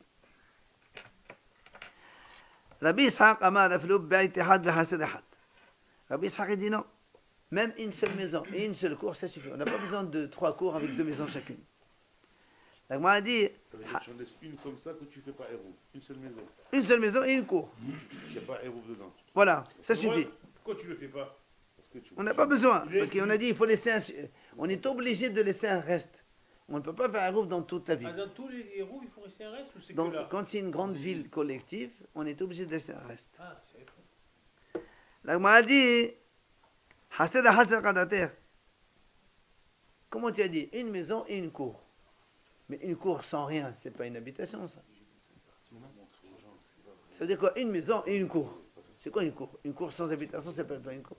Rabbi Ishaq Amar Raflub Beit Ehad V'Hased Ehad. Rabbi Ishaq dit non. Même une seule maison et une seule cour, ça suffit. On n'a pas besoin de 3 cours avec 2 maisons chacune. La Gemara a dit, Ça veut dire que tu en laisses une comme ça que tu fais pas Hérouv. Une seule maison. une seule maison et une cour. Il n'y a pas Hérouv dedans. Voilà, ça suffit. Pourquoi tu le fais pas? Parce que tu On n'a pas besoin, parce qu'on a dit il faut laisser on est obligé de laisser un reste. On ne peut pas faire un rouf dans toute la Ah, ville. dans tous les héros, il faut rester un reste ou c'est Donc, que là? quand c'est une grande ville collective, on est obligé de laisser un reste. Ah, c'est La Gemara dit, Hased Hased Qadater. Comment tu as dit? Une maison et une cour. Mais une cour sans rien, c'est pas une habitation, ça. Ça veut dire quoi? Une maison et une cour. C'est quoi une cour? Une cour sans habitation, ça s'appelle pas une cour.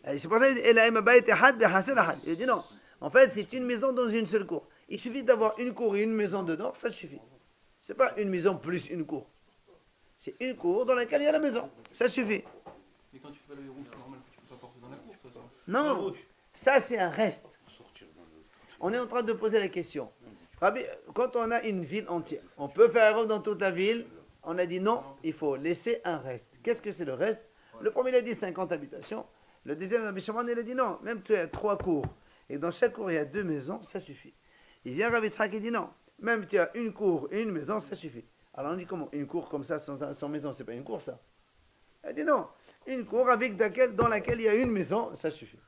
Et c'est pour ça qu'il dit non. En fait, c'est une maison dans une seule cour. Il suffit d'avoir une cour et une maison dedans, ça suffit. C'est pas une maison plus une cour. C'est une cour dans laquelle il y a la maison. Ça suffit. Mais quand tu fais le héros, c'est normal que tu peux pas porter dans la cour, ça. Non, ça c'est un reste. On est en train de poser la question. Rabbi, quand on a une ville entière, on peut faire un rêve dans toute la ville. On a dit non, il faut laisser un reste. Qu'est-ce que c'est le reste? Le premier, il a dit 50 habitations. Le deuxième, Rabbi Shimon, il a dit non, même tu as 3 cours. Et dans chaque cour, il y a 2 maisons, ça suffit. Il vient Rabbi Tzrak et dit non, même tu as une cour et une maison, ça suffit. Alors on dit comment? Une cour comme ça, sans maison, c'est pas une cour ça? Il dit non, une cour dans laquelle il y a une maison, ça suffit.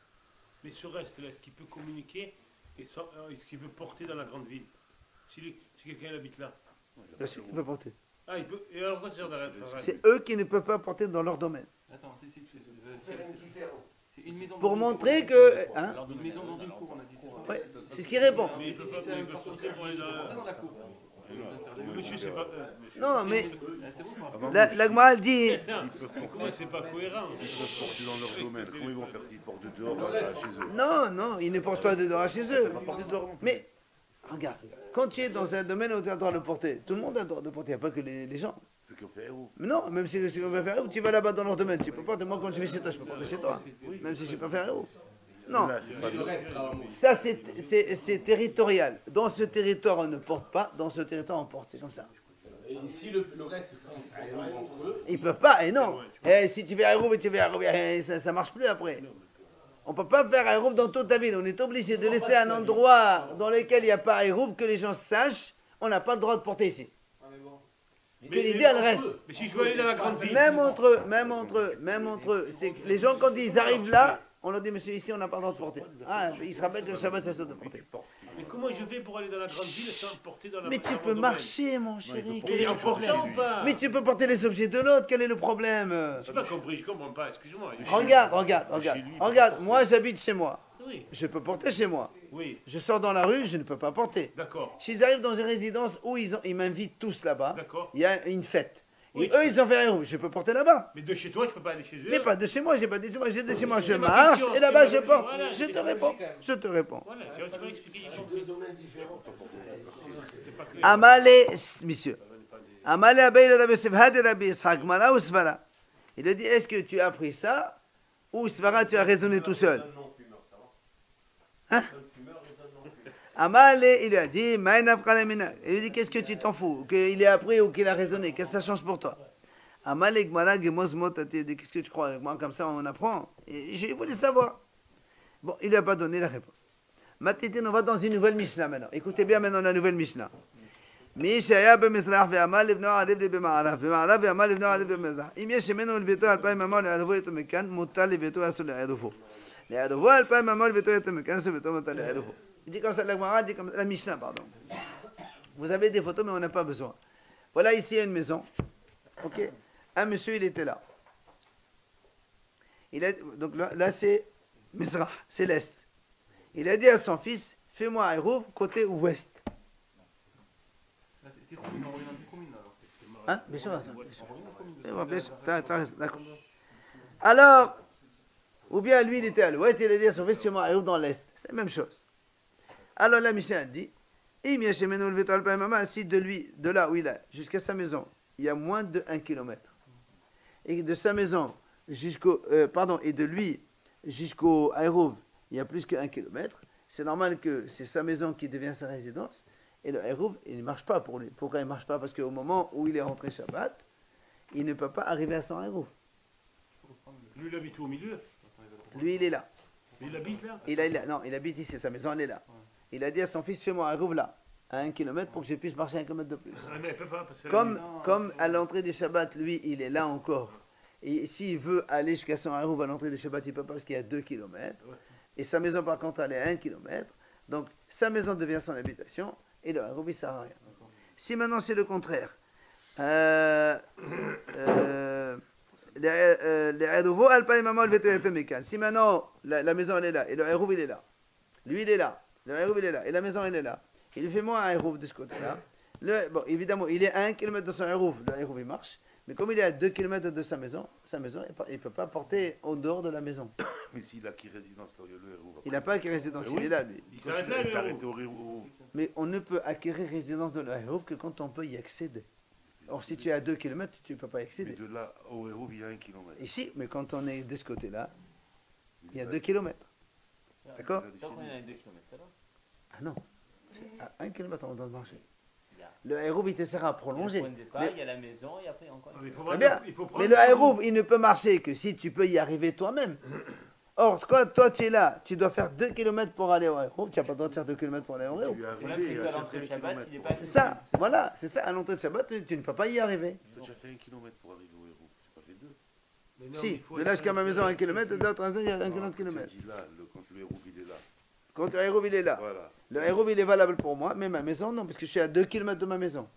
Mais ce reste-là, est-ce qu'il peut communiquer et est-ce qu'il peut porter dans la grande ville? Si quelqu'un habite là. Bien sûr qu'il peut porter. Ah, il peut. Et alors, quand c'est d'arrêt C'est eux qui ne peuvent pas porter dans leur domaine. Attends, c'est une maison. Pour montrer que. Hein? Alors, une maison dans une cour, on a dit ça. Ouais, c'est ce qu'il répond. Mais il peut pas porter pour aller Dans la cour. Monsieur, c'est pas. Non, mais C'est bon. la Gemara elle dit. Comment c'est pas cohérent? Ils peuvent porter dans leur domaine. Comment ils vont faire s'ils portent dehors chez eux? Non, ils ne portent pas de dehors chez eux. Ils vont porter dehors. non plus. Mais, regarde, quand tu es dans un domaine où tu as le droit de le porter, tout le monde a le droit de le porter, il n'y a pas que les gens. Ceux qui ont fait Hérouv. Mais non, même si on va faire tu vas là-bas dans leur domaine, tu peux porter. Moi, quand je vais chez toi, je peux porter chez toi. Même si je ne peux pas faire Non, Là, c'est pas de- ça c'est territorial. Dans ce territoire, on ne porte pas, dans ce territoire, on porte. C'est comme ça. Et si le reste font un héros entre eux, Ils peuvent pas, et non. Et si tu fais un rouf et tu fais un rouf, ça marche plus après. On peut pas faire un rouf dans toute ta ville. On est obligé de laisser un endroit dans lequel il n'y a pas un rouf que les gens sachent. On n'a pas le droit de porter ici. Que l'idée elle reste. Mais si je veux aller dans la grande ville. Même entre eux. C'est que les gens quand ils arrivent là, on leur dit monsieur ici on n'a pas le droit de porter. Ah, il se rappelle que le Shabbat ça se doit de porter. Mais comment je fais pour aller dans la grande ville sans porter dans la Mais tu peux marcher mon chéri. Quel Et est en le problème? portant ou pas? Mais tu peux porter les objets de l'autre. Quel est le problème? J'ai pas compris, je comprends pas, excuse-moi. Regarde, moi j'habite chez moi. Oui, Je peux porter chez moi. oui, Je sors dans la rue, je ne peux pas porter. d'accord, S'ils arrivent dans une résidence où ils m'invitent tous là-bas, d'accord. il y a une fête. Et Oui. eux, ils ont fait un rouge. Je peux porter là-bas. Mais de chez toi, je peux pas aller chez eux. Mais pas de chez moi, j'ai pas de chez moi. J'ai de chez moi, je C'est ma marche question. et là-bas je porte. Voilà, Je c'est te réponds. Je te réponds. Voilà, tu m'as expliqué, j'ai compris. deux domaines différents. C'était pas clair. Amalé, monsieur. Amalé Abayla Rabbi Sevhad et Rabbi Ishaq, Mala ou Svara. Il a dit, est-ce que tu as appris ça ou Svara, tu as raisonné tout seul? Hein? Amalé, il lui a dit, Maïnaf Kalamina. Il lui a dit, qu'est-ce que tu t'en fous? Qu'il ait appris ou qu'il a raisonné? Qu'est-ce que ça change pour toi? Amalé, Gmara, Gemoz, Mot, qu'est-ce que tu crois? Moi, comme ça, on apprend. Et j'ai voulu savoir. Bon, il lui a pas donné la réponse. Maintenant, on va dans une nouvelle Mishnah maintenant. Écoutez bien maintenant la nouvelle Mishnah. Mishaya במזרח ועמל לבנו עדיף לי במערב, במערב ועמל לבנו עדיף במזרח. אם יש ממנו לביתו 2,000 ממון לערבו יתו מכאן, מותר לביתו אסור לערבו. לערבו 2,000 ממון לביתו יתו מכאן, אסור לביתו מותר לערבו. Il dit comme ça, la Gemara dit comme la Mishnah, pardon. Vous avez des photos, mais on n'a pas besoin. Voilà ici une maison. Ok. Un monsieur, il était là. Donc là c'est Mizrah, c'est l'Est. Il a dit à son fils, fais-moi un rouf côté ouest. Hein? Bien sûr, bien sûr. D'accord. Alors, ou bien lui, il était à l'ouest, il a dit à son fils, fais-moi un rouf dans l'Est. C'est la même chose. Alors la Mishnah dit, si de là où il est jusqu'à sa maison, il y a moins de 1 km. Et de sa maison et de lui jusqu'au Aérouv, il y a plus que 1 km. C'est normal que c'est sa maison qui devient sa résidence. Et le Aérouv, il ne marche pas pour lui. Pourquoi il ne marche pas? Parce qu'au moment où il est rentré Shabbat, il ne peut pas arriver à son Aérouv. Lui, il habite au milieu. Lui, il est là. Il habite là Non, il habite ici, sa maison, elle est là. Il a dit à son fils, fais-moi un Eruv là, à 1 km pour que je puisse marcher 1 km de plus. Ah, mais il peut pas, parce que Comme à l'entrée du Shabbat, lui, il est là encore. Et s'il veut aller jusqu'à son Eruv à l'entrée du Shabbat, il ne peut pas parce qu'il y a 2 km. Et sa maison, par contre, elle est à 1 km. Donc, sa maison devient son habitation et le Eruv, il ne sert à rien. Si maintenant c'est le contraire, si maintenant la maison elle est là et le Eruv il est là, lui il est là, le Eruv il est là et la maison elle est là, il fait moins un Eruv de ce côté-là. Bon, évidemment, il est à 1 km de son Eruv, le Eruv il marche, mais comme il est à 2 km de sa maison il ne peut pas porter en dehors de la maison. Mais s'il a qui résidence là, le Eruv. Il n'a pas acquis résidence, il est là lui. il s'arrête là, le s'arrête Eruv. au Mais on ne peut acquérir résidence de l'Eruv que quand on peut y accéder. Or, si tu es à 2 km, tu ne peux pas y Mais accéder. de là au Eruv, il y a 1 km. Ici, mais quand on est de ce côté-là, il y a 2 km. D'accord? Tant qu'on est à 2 km, ça va. Ah non, c'est à 1 km on doit marcher. Le Eruv, il te sert à prolonger. Il y a le point de départ, Mais- il y a la maison et après encore. Ah, mais il faut Très prendre- bien. il faut prendre Mais le Eruv, il ne peut marcher que si tu peux y arriver toi-même. Or, quand toi tu es là, tu dois faire 2 km pour aller au Eruv. Tu n'as pas le droit de faire 2 km pour aller au Eruv. Tu es Le problème, arrivé, c'est il y qu'à a l'entrée de 4 Shabbat, km. il est pas. C'est ça, voilà, c'est ça. À l'entrée de Shabbat, tu ne peux pas y arriver. Tu as déjà fait 1 km pour arriver au Eruv. Tu n'as pas fait 2. Mais non, mais Si, il faut de là être- jusqu'à ma maison, 1 km, de l'autre maison, il y a 1 Non, km. tu as dit là, quand le Eruv il est là. Quand le Eruv, il est là. Voilà. Le Eruv, il est valable pour moi, mais ma maison, non, parce que je suis à 2 km de ma maison.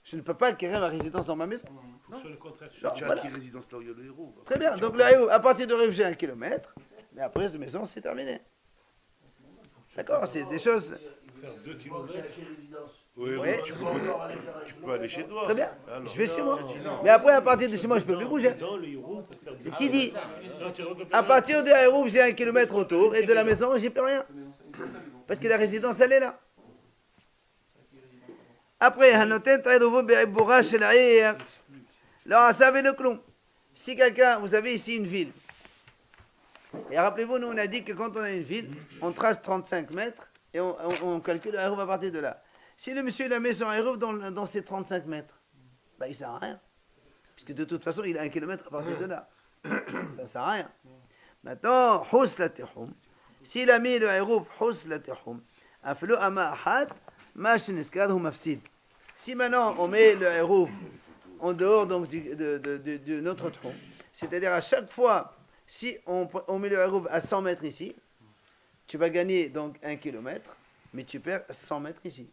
Je ne peux pas acquérir ma résidence dans ma maison. faut sur le contraire. Non, Tu as voilà. qui résidence là où il y a le Eruv. Très bien, donc le Eruv, à partir de Eruv, j'ai 1 km, mais après, cette maison, c'est terminé. D'accord, c'est des choses... Faire 2 Il faut que km. j'ai acquis résidence. Oui, Ouais. tu Tu peux, peux encore aller faire un tu peux aller chez toi. Très bien, Alors. je vais chez moi. Non. Mais après, à partir de chez moi, je ne peux plus bouger. Dans le Eruv, pour faire C'est ce 2 qu'il dit. Non, tu rentres À partir de Eruv, j'ai 1 km autour, et de la maison, j'ai plus rien. Parce que la résidence, elle est là. Après, Hanoten Taïdovo Be'ibura Shel Ha'ir. Alors, ça avait le clon. Si quelqu'un, vous avez ici une ville. Et rappelez-vous, nous, on a dit que quand on a une ville, on trace 35 mètres et on calcule Eruv à partir de là. Si le monsieur il a mis son Eruv dans ces 35 mètres, ben, il ne sert à rien. Puisque de toute façon, il a 1 km à partir de là. Ça ne sert à rien. Maintenant, Hous la Tehum. S'il a mis le Eruv Hous la Tehum, Aflo Ama Ahad, Ma Sheniskad Hu Mafsid. Si maintenant on met le Eruv en dehors donc, de notre tronc, c'est-à-dire à chaque fois, si on met le Eruv à 100 mètres ici, tu vas gagner donc 1 km, mais tu perds 100 mètres ici.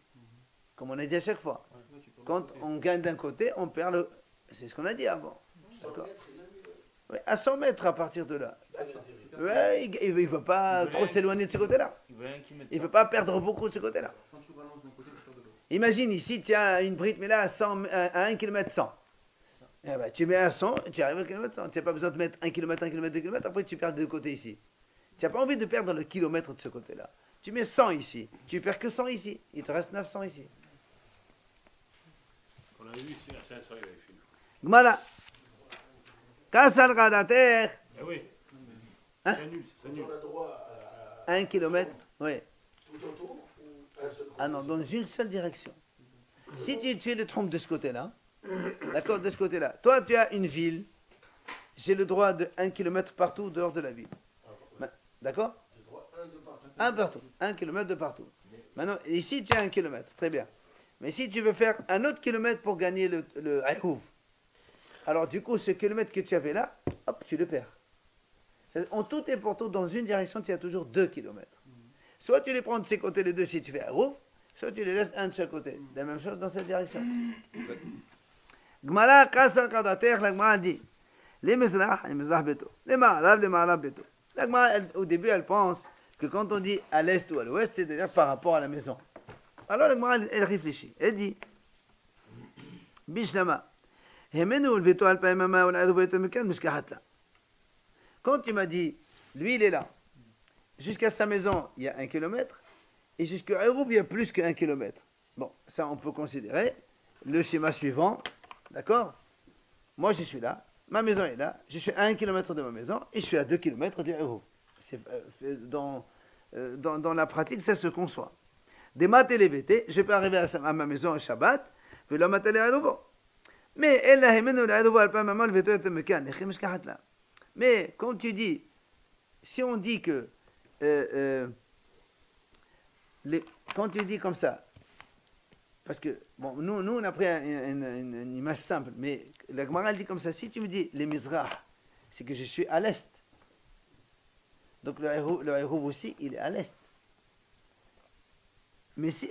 Comme on a dit à chaque fois. Quand on gagne d'un côté, on perd le... C'est ce qu'on a dit avant. D'accord. Ouais, à 100 mètres à partir de là. Ouais, il ne veut pas trop s'éloigner de ce côté-là. Il veut 1 km. Il ne veut pas perdre beaucoup de ce côté-là. Quand tu balances d'un côté, tu sors de l'autre. Imagine ici, tu as une brite, mais là à 1 km 100. Eh ben, tu mets à 100, tu arrives à 1 km 100. Tu n'as pas besoin de mettre 1 km, 1 km, 2 km, après tu perds de côté ici. Tu n'as pas envie de perdre le kilomètre de ce côté-là. Tu mets 100 ici, tu perds que 100 ici. Il te reste 900 ici. On avait vu ici à 500, il avait fait. Gmala. Kasal Gadater. Ah oui. Hein? C'est nul, c'est nul. On a droit à 1 km, oui. tout autour ou un seul Ah non, dans une seule direction. Si tu le trompes de ce côté-là, d'accord, de ce côté-là, toi tu as une ville, j'ai le droit de 1 km partout dehors de la ville. D'accord? J'ai droit un de partout. Un partout, 1 km de partout. Maintenant, ici tu as 1 km, très bien. Mais si tu veux faire un autre kilomètre pour gagner le Eruv, alors du coup, ce kilomètre que tu avais là, hop, tu le perds. En tout et pour tout, dans une direction, tu as toujours 2 km. Soit tu les prends de ces côtés les deux si tu fais Eruv, soit tu les laisses un de chaque côté. La même chose dans cette direction. Gmala kasar kadater, la Gmala dit, les mizrah beto, les ma'alab beto. La Gmala, au début, elle pense que quand on dit à l'est ou à l'ouest, c'est-à-dire par rapport à la maison. Alors la Gmala, elle réfléchit. Elle dit, Bishlama, hemenu le veto al paimama ou l'adou veto mekan mishkahatla. Quand tu m'as dit, lui il est là, jusqu'à sa maison il y a 1 km, et jusqu'à Eruv il y a plus que 1 km. Bon, ça on peut considérer le schéma suivant, d'accord? Moi je suis là, ma maison est là, je suis à 1 km de ma maison, et je suis à 2 km du Eruv. Dans la pratique, ça se conçoit. Des maths élévés, je peux arriver à ma maison au Shabbat, et la matin à nouveau. Mais elle a émené le Eruv al pas maman le veto et le mekan, les chimish kahatla. Mais quand tu dis si on dit que quand tu dis comme ça, parce que bon, nous on a pris une image simple, mais la Gemara dit comme ça, si tu me dis les Mizrah, c'est que je suis à l'est. Donc le Eruv aussi, il est à l'est. Mais si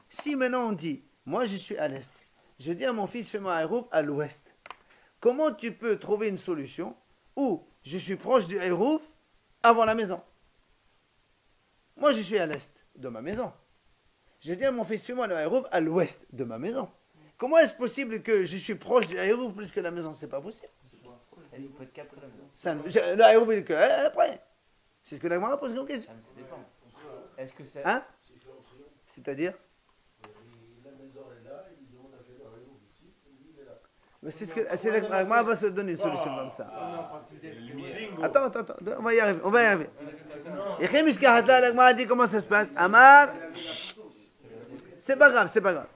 si maintenant on dit, moi je suis à l'est, je dis à mon fils, fais-moi un Eruv à l'ouest. Comment tu peux trouver une solution où je suis proche du Eruv avant la maison? Moi je suis à l'est de ma maison. Je dis à mon fils, fais-moi le Eruv à l'ouest de ma maison. Comment est-ce possible que je suis proche du Eruv plus que la maison? C'est pas possible. Il faut être qu'après la maison. Le Eruv, il est que après. C'est ce que la Gemara pose comme question. Ah, mais ça dépend. Est-ce que c'est. Hein? C'est-à-dire? La maison est là, il demande à faire le réseau ici, lui il est là. Mais c'est ce que la Gemara va se donner une solution comme ça. Attends, on va y arriver. Et la Gemara dit comment ça se passe. Amar, c'est pas grave.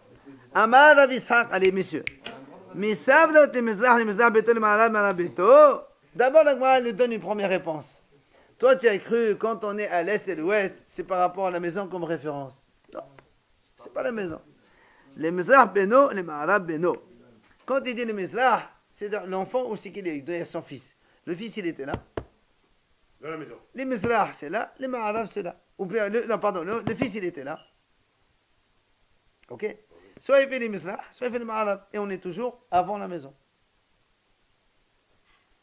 Amar Rav Yitzhak, allez messieurs. D'abord la Gemara lui donne une première réponse. Toi tu as cru quand on est à l'est et l'ouest, c'est par rapport à la maison comme référence. Non, c'est pas la maison. Les Mizrah Beno, les Ma'arab Beno. Quand il dit les Mizrah, c'est l'enfant aussi qu'il est, il doit son fils. Le fils il était là. Dans la maison. Les Mizrah c'est là, les Ma'arab c'est là. Ou bien, le fils il était là. Ok? Soit il fait les Mizrah, soit il fait les Ma'arab. Et on est toujours avant la maison.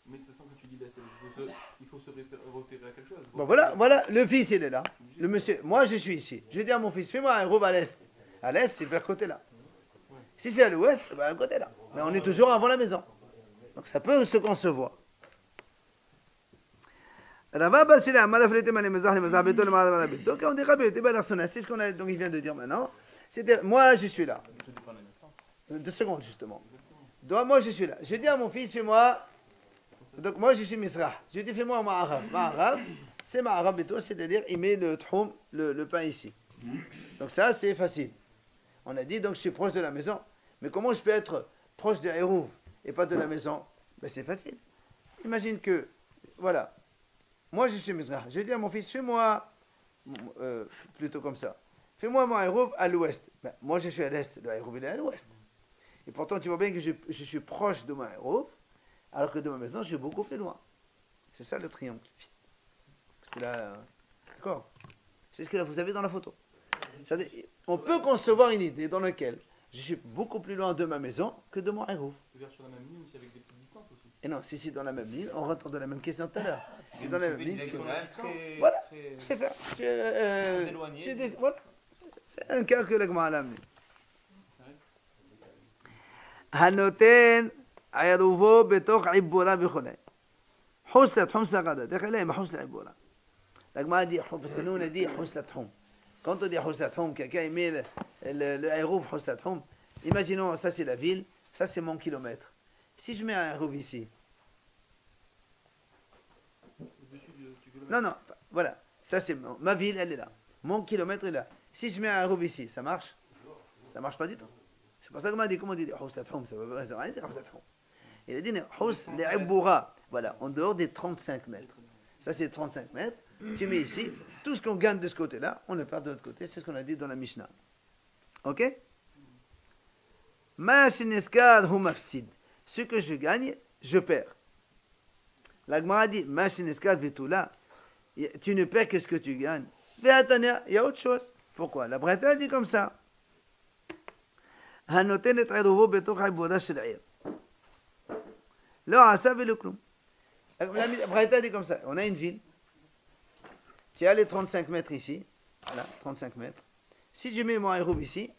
Mais de toute façon, quand tu dis l'est, il faut se repérer à quelque chose. Bon voilà, le fils il est là. Le monsieur, moi je suis ici. Je dis à mon fils, fais-moi un Eruv à l'est. À l'est, c'est vers côté là. Si c'est à l'ouest, ben à côté là. Mais on est toujours avant la maison. Donc ça peut se concevoir. Donc on dit c'est ce qu'on a, donc il vient de dire maintenant. C'est moi je suis là. Tout dépend de la naissance. 2 secondes justement. Donc moi je suis là. Je dis à mon fils, fais-moi. Donc moi je suis Misrah. Je dis fais-moi un Ma'arab. Ma'arab, c'est Ma'arab et tout, c'est-à-dire il met le tchoum, le pain ici. Donc ça c'est facile. On a dit donc je suis proche de la maison. Mais comment je peux être proche de Eruv et pas de la maison? Ben c'est facile. Imagine que, voilà, moi je suis Misrah. Je dis à mon fils, fais-moi, plutôt comme ça, fais-moi mon Eruv à l'ouest. Ben, moi je suis à l'est, le Eruv il est à l'ouest. Et pourtant tu vois bien que je suis proche de mon Eruv, alors que de ma maison je suis beaucoup plus loin. C'est ça le triangle. Parce que là, d'accord? C'est ce que vous avez dans la photo. C'est-à-dire, on peut concevoir une idée dans laquelle je suis beaucoup plus loin de ma maison que de mon Eruv. Tu verras sur la même ligne aussi avec des petites distances aussi. Et non, si c'est dans la même ligne, on rentre dans la même question tout à l'heure. C'est dans la même ligne. Voilà, C'est ça. éloigné. Voilà. C'est un cas que la Gemara a amené. Hanoten Ayruvo betoch Ibora bicholay. Huslat Humsa Gada. Dekhalay ma Husla Ibora. La Gemara dit, parce que nous on a dit Huslat Hum. Quand on dit Huslat Hum, quelqu'un met le Eruv Huslat Hum, imaginons, ça c'est la ville, ça c'est mon kilomètre. Si je mets un Eruv ici, non, voilà, ça c'est ma ville, elle est là. Mon kilomètre est là. Si je mets un Eruv ici, ça marche? Ça marche pas du tout. C'est pour ça qu'on m'a dit, comment on dit Huslat Hum? Ça veut rien dire Huslat Hum. Il a dit Hus Ibora, voilà, en dehors des 35 mètres. Ça c'est 35 mètres. Tu mets ici, tout ce qu'on gagne de ce côté-là, on le perd de l'autre côté. C'est ce qu'on a dit dans la Mishnah. Ok? Ma shineskad hu mafsid. Ce que je gagne, je perds. La Gemara dit, ma shineskad vetula. Tu ne perds que ce que tu gagnes. Ve'atania, il y a autre chose. Pourquoi? La Braïta dit comme ça. Hanoten et eruvo betoch ha'ibora shel ha'ir. Lo asa ve'lo klum. La Braïta dit comme ça. On a une ville. Tu as les 35 mètres ici. Voilà, 35 mètres. Si je mets mon Eruv ici,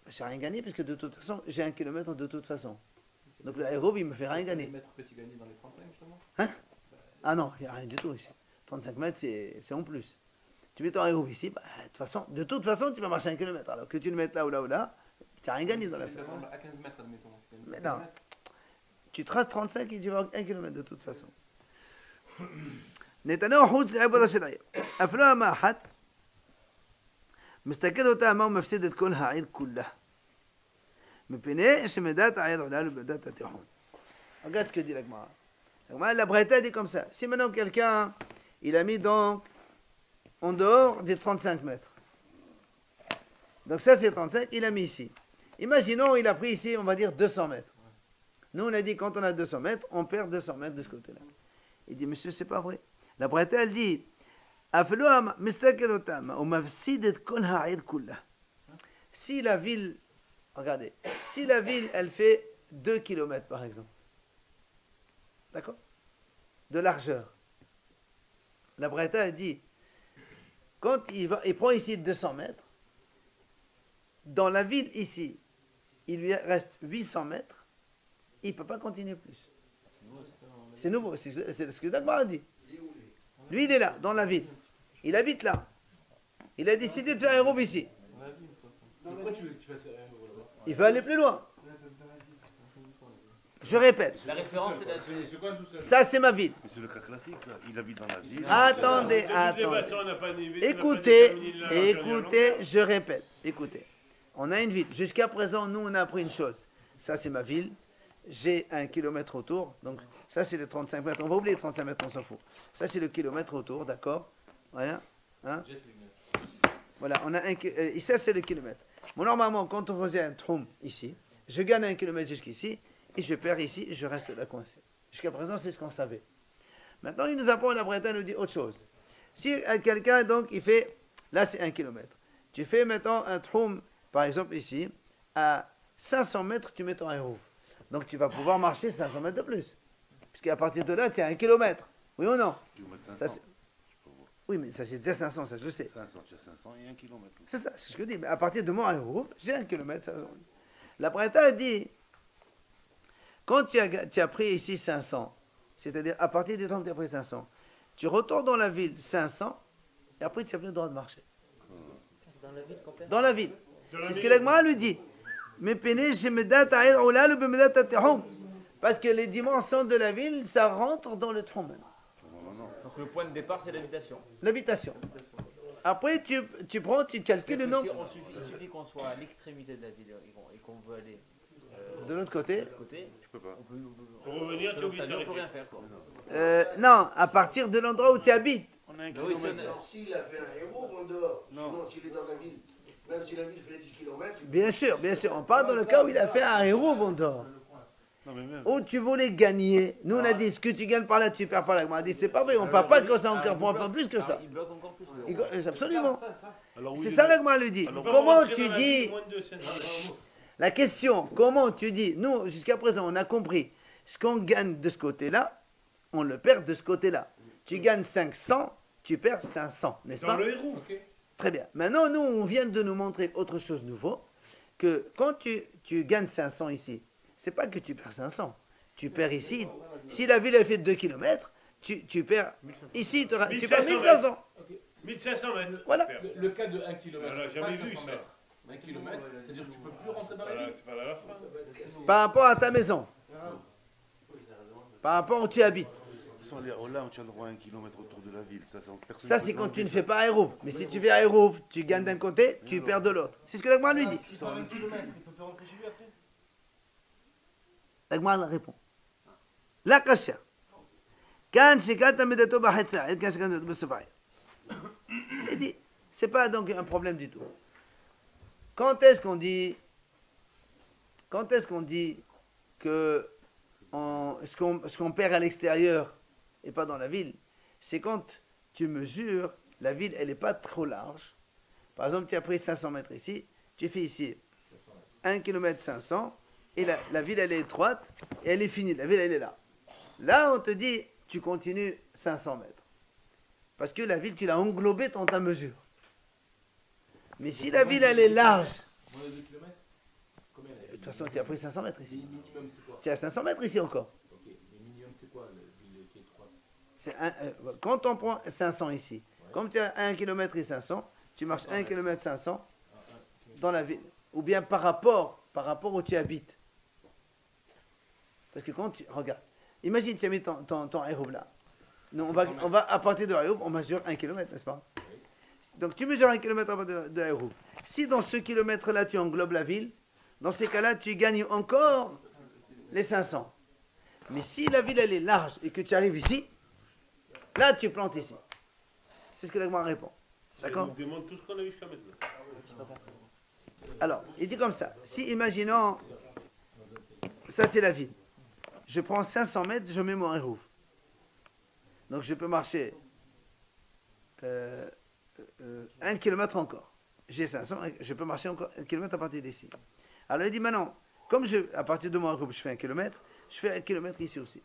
je n'ai rien gagné parce que de toute façon, j'ai 1 kilomètre de toute façon. Donc le Eruv, il me fait rien gagner. Mètres que tu gagnes dans les 35 justement. Hein? Ah non, il n'y a rien du tout ici. 35 mètres, c'est en plus. Tu mets ton Eruv ici, bah, de toute façon, tu vas marcher 1 kilomètre. Alors que tu le mettes là ou là ou là, tu n'as rien gagné dans la fin. À 15 mètres, admettons. Mais non. Tu traces 35 et tu vas 1 kilomètre de toute façon. نتناول حوت عبارة شرعية أفلام ما أحد مستكد אותה ما مفسد את כל העיר كلها מפני שמדעת העיר עולה לבדעת התיכון. Regarde ce que dit la Gemara. La Braïta dit comme ça. Si maintenant quelqu'un, il a mis donc en dehors des 35 mètres. Donc ça c'est 35, il a mis ici. Imaginons, il a pris ici, on va dire 200 mètres. Nous on a dit quand on a 200 mètres, on perd 200 mètres de ce côté-là. Il dit, monsieur, c'est pas vrai. La Braïta, elle dit, si la ville, regardez, si la ville, elle fait 2 km par exemple, d'accord, de largeur, la Braïta, elle dit, quand il prend ici 200 mètres, dans la ville ici, il lui reste 800 mètres, il ne peut pas continuer plus. C'est nouveau, c'est ce que Dagmar a dit. Lui, il est là, dans la ville. Il habite là. Il a décidé de faire un roube ici. Pourquoi tu veux que tu fasses un euro là-bas? Il veut aller plus loin. Je répète. La référence, c'est quoi sous-sol? Ça, c'est ma ville. Mais c'est le cas classique, ça. Il habite dans la ville. Attendez, Écoutez, je répète. Écoutez. On a une ville. Jusqu'à présent, nous, on a appris une chose. Ça, c'est ma ville. J'ai 1 kilomètre autour. Donc, ça, c'est les 35 mètres. On va oublier les 35 mètres, on s'en fout. Ça, c'est le kilomètre autour, d'accord? Voilà. Hein? Voilà, on a et ça, c'est le kilomètre. Bon, normalement, quand on faisait un troum ici, je gagne 1 kilomètre jusqu'ici, et je perds ici, et je reste là coincé. Jusqu'à présent, c'est ce qu'on savait. Maintenant, il nous apprend, la Braïta nous dit autre chose. Si quelqu'un, donc, il fait, là, c'est 1 kilomètre. Tu fais maintenant un troum, par exemple ici, à 500 mètres, tu mets ton hérouf. Donc, tu vas pouvoir marcher 500 mètres de plus. Puisqu'à partir de là, tu as 1 kilomètre. Oui ou non? Ça, oui, mais ça, c'est déjà 500, ça, je le sais. 500, tu as 500 et 1 kilomètre. C'est ça, c'est ce que je dis. Mais à partir de mon hérouf, j'ai 1 kilomètre. La Braïta dit, quand tu as pris ici 500, c'est-à-dire à partir du temps que tu as pris 500, tu retournes dans la ville 500, et après tu n'as plus le droit de marcher. Dans la ville complète. Dans la ville. C'est ce que l'Agma lui dit. Parce que les dimensions de la ville, ça rentre dans le tronc. Donc le point de départ, c'est l'habitation. L'habitation. Après, tu prends, tu calcules le nombre. Il suffit qu'on soit à l'extrémité de la ville et qu'on veut aller de l'autre côté. Tu peux pas. Pour revenir, tu es obligé on peut rien faire. Quoi. Non, à partir de l'endroit où tu habites. On a 1 kilomètre. S'il a fait un héros en dehors, sinon s'il est dans la ville, même si la ville fait 10 km. Bien sûr. On parle dans le cas où il a fait un héros en dehors. Où tu voulais gagner. Nous, on a dit, ce que tu gagnes par là, tu perds par là. On a dit, c'est pas vrai, on ne parle pas que ça encore, on parle plus que ça. Il bloque encore plus. Absolument. C'est ça l'Agma lui dit. Comment tu dis. La question, comment tu dis. Nous, jusqu'à présent, on a compris. Ce qu'on gagne de ce côté-là, on le perd de ce côté-là. Tu gagnes 500, tu perds 500, n'est-ce pas? Dans le héros. Très bien. Maintenant, nous, on vient de nous montrer autre chose de nouveau. Que quand tu gagnes 500 ici, c'est pas que tu perds 500. Tu perds ici. Si la ville elle fait 2 km, tu perds ici, tu perds 1500. 1500 mètres. Voilà. Le cas de 1 km. Voilà, jamais vu ça. 1 km, c'est-à-dire que tu ne peux plus rentrer dans la Voilà, ville. c'est pas la fin. Par rapport à ta maison. Par rapport où tu habites. Là, tu as le droit à 1 kilomètre autour de la ville. Ça, c'est quand tu ne fais pas aérouf. Mais si tu fais aérouf, tu gagnes d'un côté, tu perds de l'autre. C'est ce que l'Agma lui dit. Si par 1 km, il peut plus rentrer chez lui après. L'Agma répond. La kasha. Quand shikata medato bahet sa'id, quand shikata medato basafaya. Il dit, c'est pas donc un problème du tout. Quand est-ce qu'on dit que ce qu'on perd à l'extérieur et pas dans la ville, c'est quand tu mesures, la ville, elle n'est pas trop large. Par exemple, tu as pris 500 mètres ici, tu fais ici 1 km 500, et la ville, elle est étroite, et elle est finie, la ville, elle est là. Là, on te dit, tu continues 500 mètres. Parce que la ville, tu l'as englobée dans ta mesure. Mais si la ville, elle est large, de toute façon, tu as pris 500 mètres ici. Tu as 500 mètres ici encore. C'est quoi la ville qui est étroite? Quand on prend 500 ici, comme tu as 1 km et 500, tu marches 1 km 500 dans la ville. Ou bien par rapport où tu habites. Parce que quand tu... Regarde, imagine tu as mis ton aérobe là. Nous, on va à partir de l'aérobe, on mesure 1 km, n'est-ce pas? Donc tu mesures 1 km à partir de l'aérobe. Si dans ce kilomètre-là, tu englobes la ville, dans ces cas-là, tu gagnes encore les 500. Mais si la ville elle est large et que tu arrives ici, là tu plantes ici. C'est ce que l'Agma répond. D'accord? On demande tout ce qu'on a vu jusqu'à maintenant. Alors, il dit comme ça. Si, imaginons, ça c'est la ville. Je prends 500 mètres, je mets mon hérouve. Donc je peux marcher 1 kilomètre encore. J'ai 500, je peux marcher encore 1 kilomètre à partir d'ici. Alors il dit maintenant, comme à partir de mon hérouve, je fais 1 kilomètre, je fais 1 kilomètre ici aussi.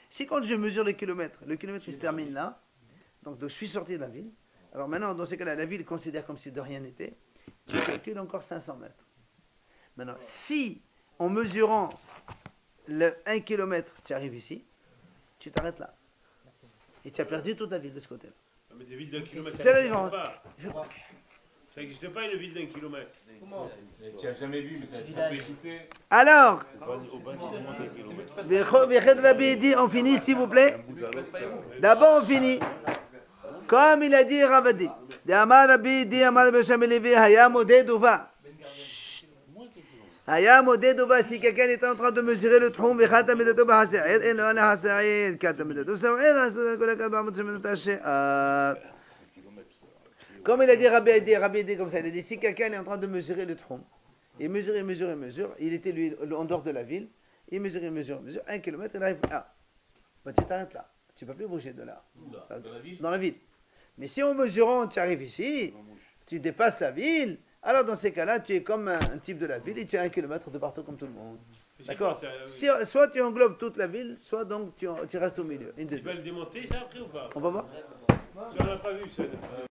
Si quand je mesure le kilomètre il se termine là, donc je suis sorti de la ville. Alors maintenant, dans ces cas-là, la ville considère comme si de rien n'était. Tu calcules encore 500 mètres. Maintenant, si en mesurant le 1 km, tu arrives ici, tu t'arrêtes là. Et tu as perdu toute la ville de ce côté-là. Ah, mais des villes d'un kilomètre. C'est la différence. Ça n'existe pas une ville d'un kilomètre. Comment? Tu n'as jamais vu, mais ça peut exister. Alors, Au bas du monde d'un kilomètre. on finit s'il vous plaît. D'abord on finit. Comme il a dit Ravadi. Si quelqu'un est en train de mesurer le tronc, comme il a dit Rabbi Adi comme ça, il a dit si quelqu'un est en train de mesurer le tronc, il mesure, il était lui en dehors de la ville, il mesure, 1 km, il arrive là. Bah, tu t'arrêtes là, tu ne peux plus bouger de là. Dans la ville. Mais si en mesurant, tu arrives ici, tu dépasses la ville, alors dans ces cas-là, tu es comme un type de la ville et tu as 1 km de partout comme tout le monde. D'accord? Soit tu englobes toute la ville, soit donc tu restes au milieu. Tu vas le démonter ça après ou pas? On va voir. Tu n'en as pas vu ça.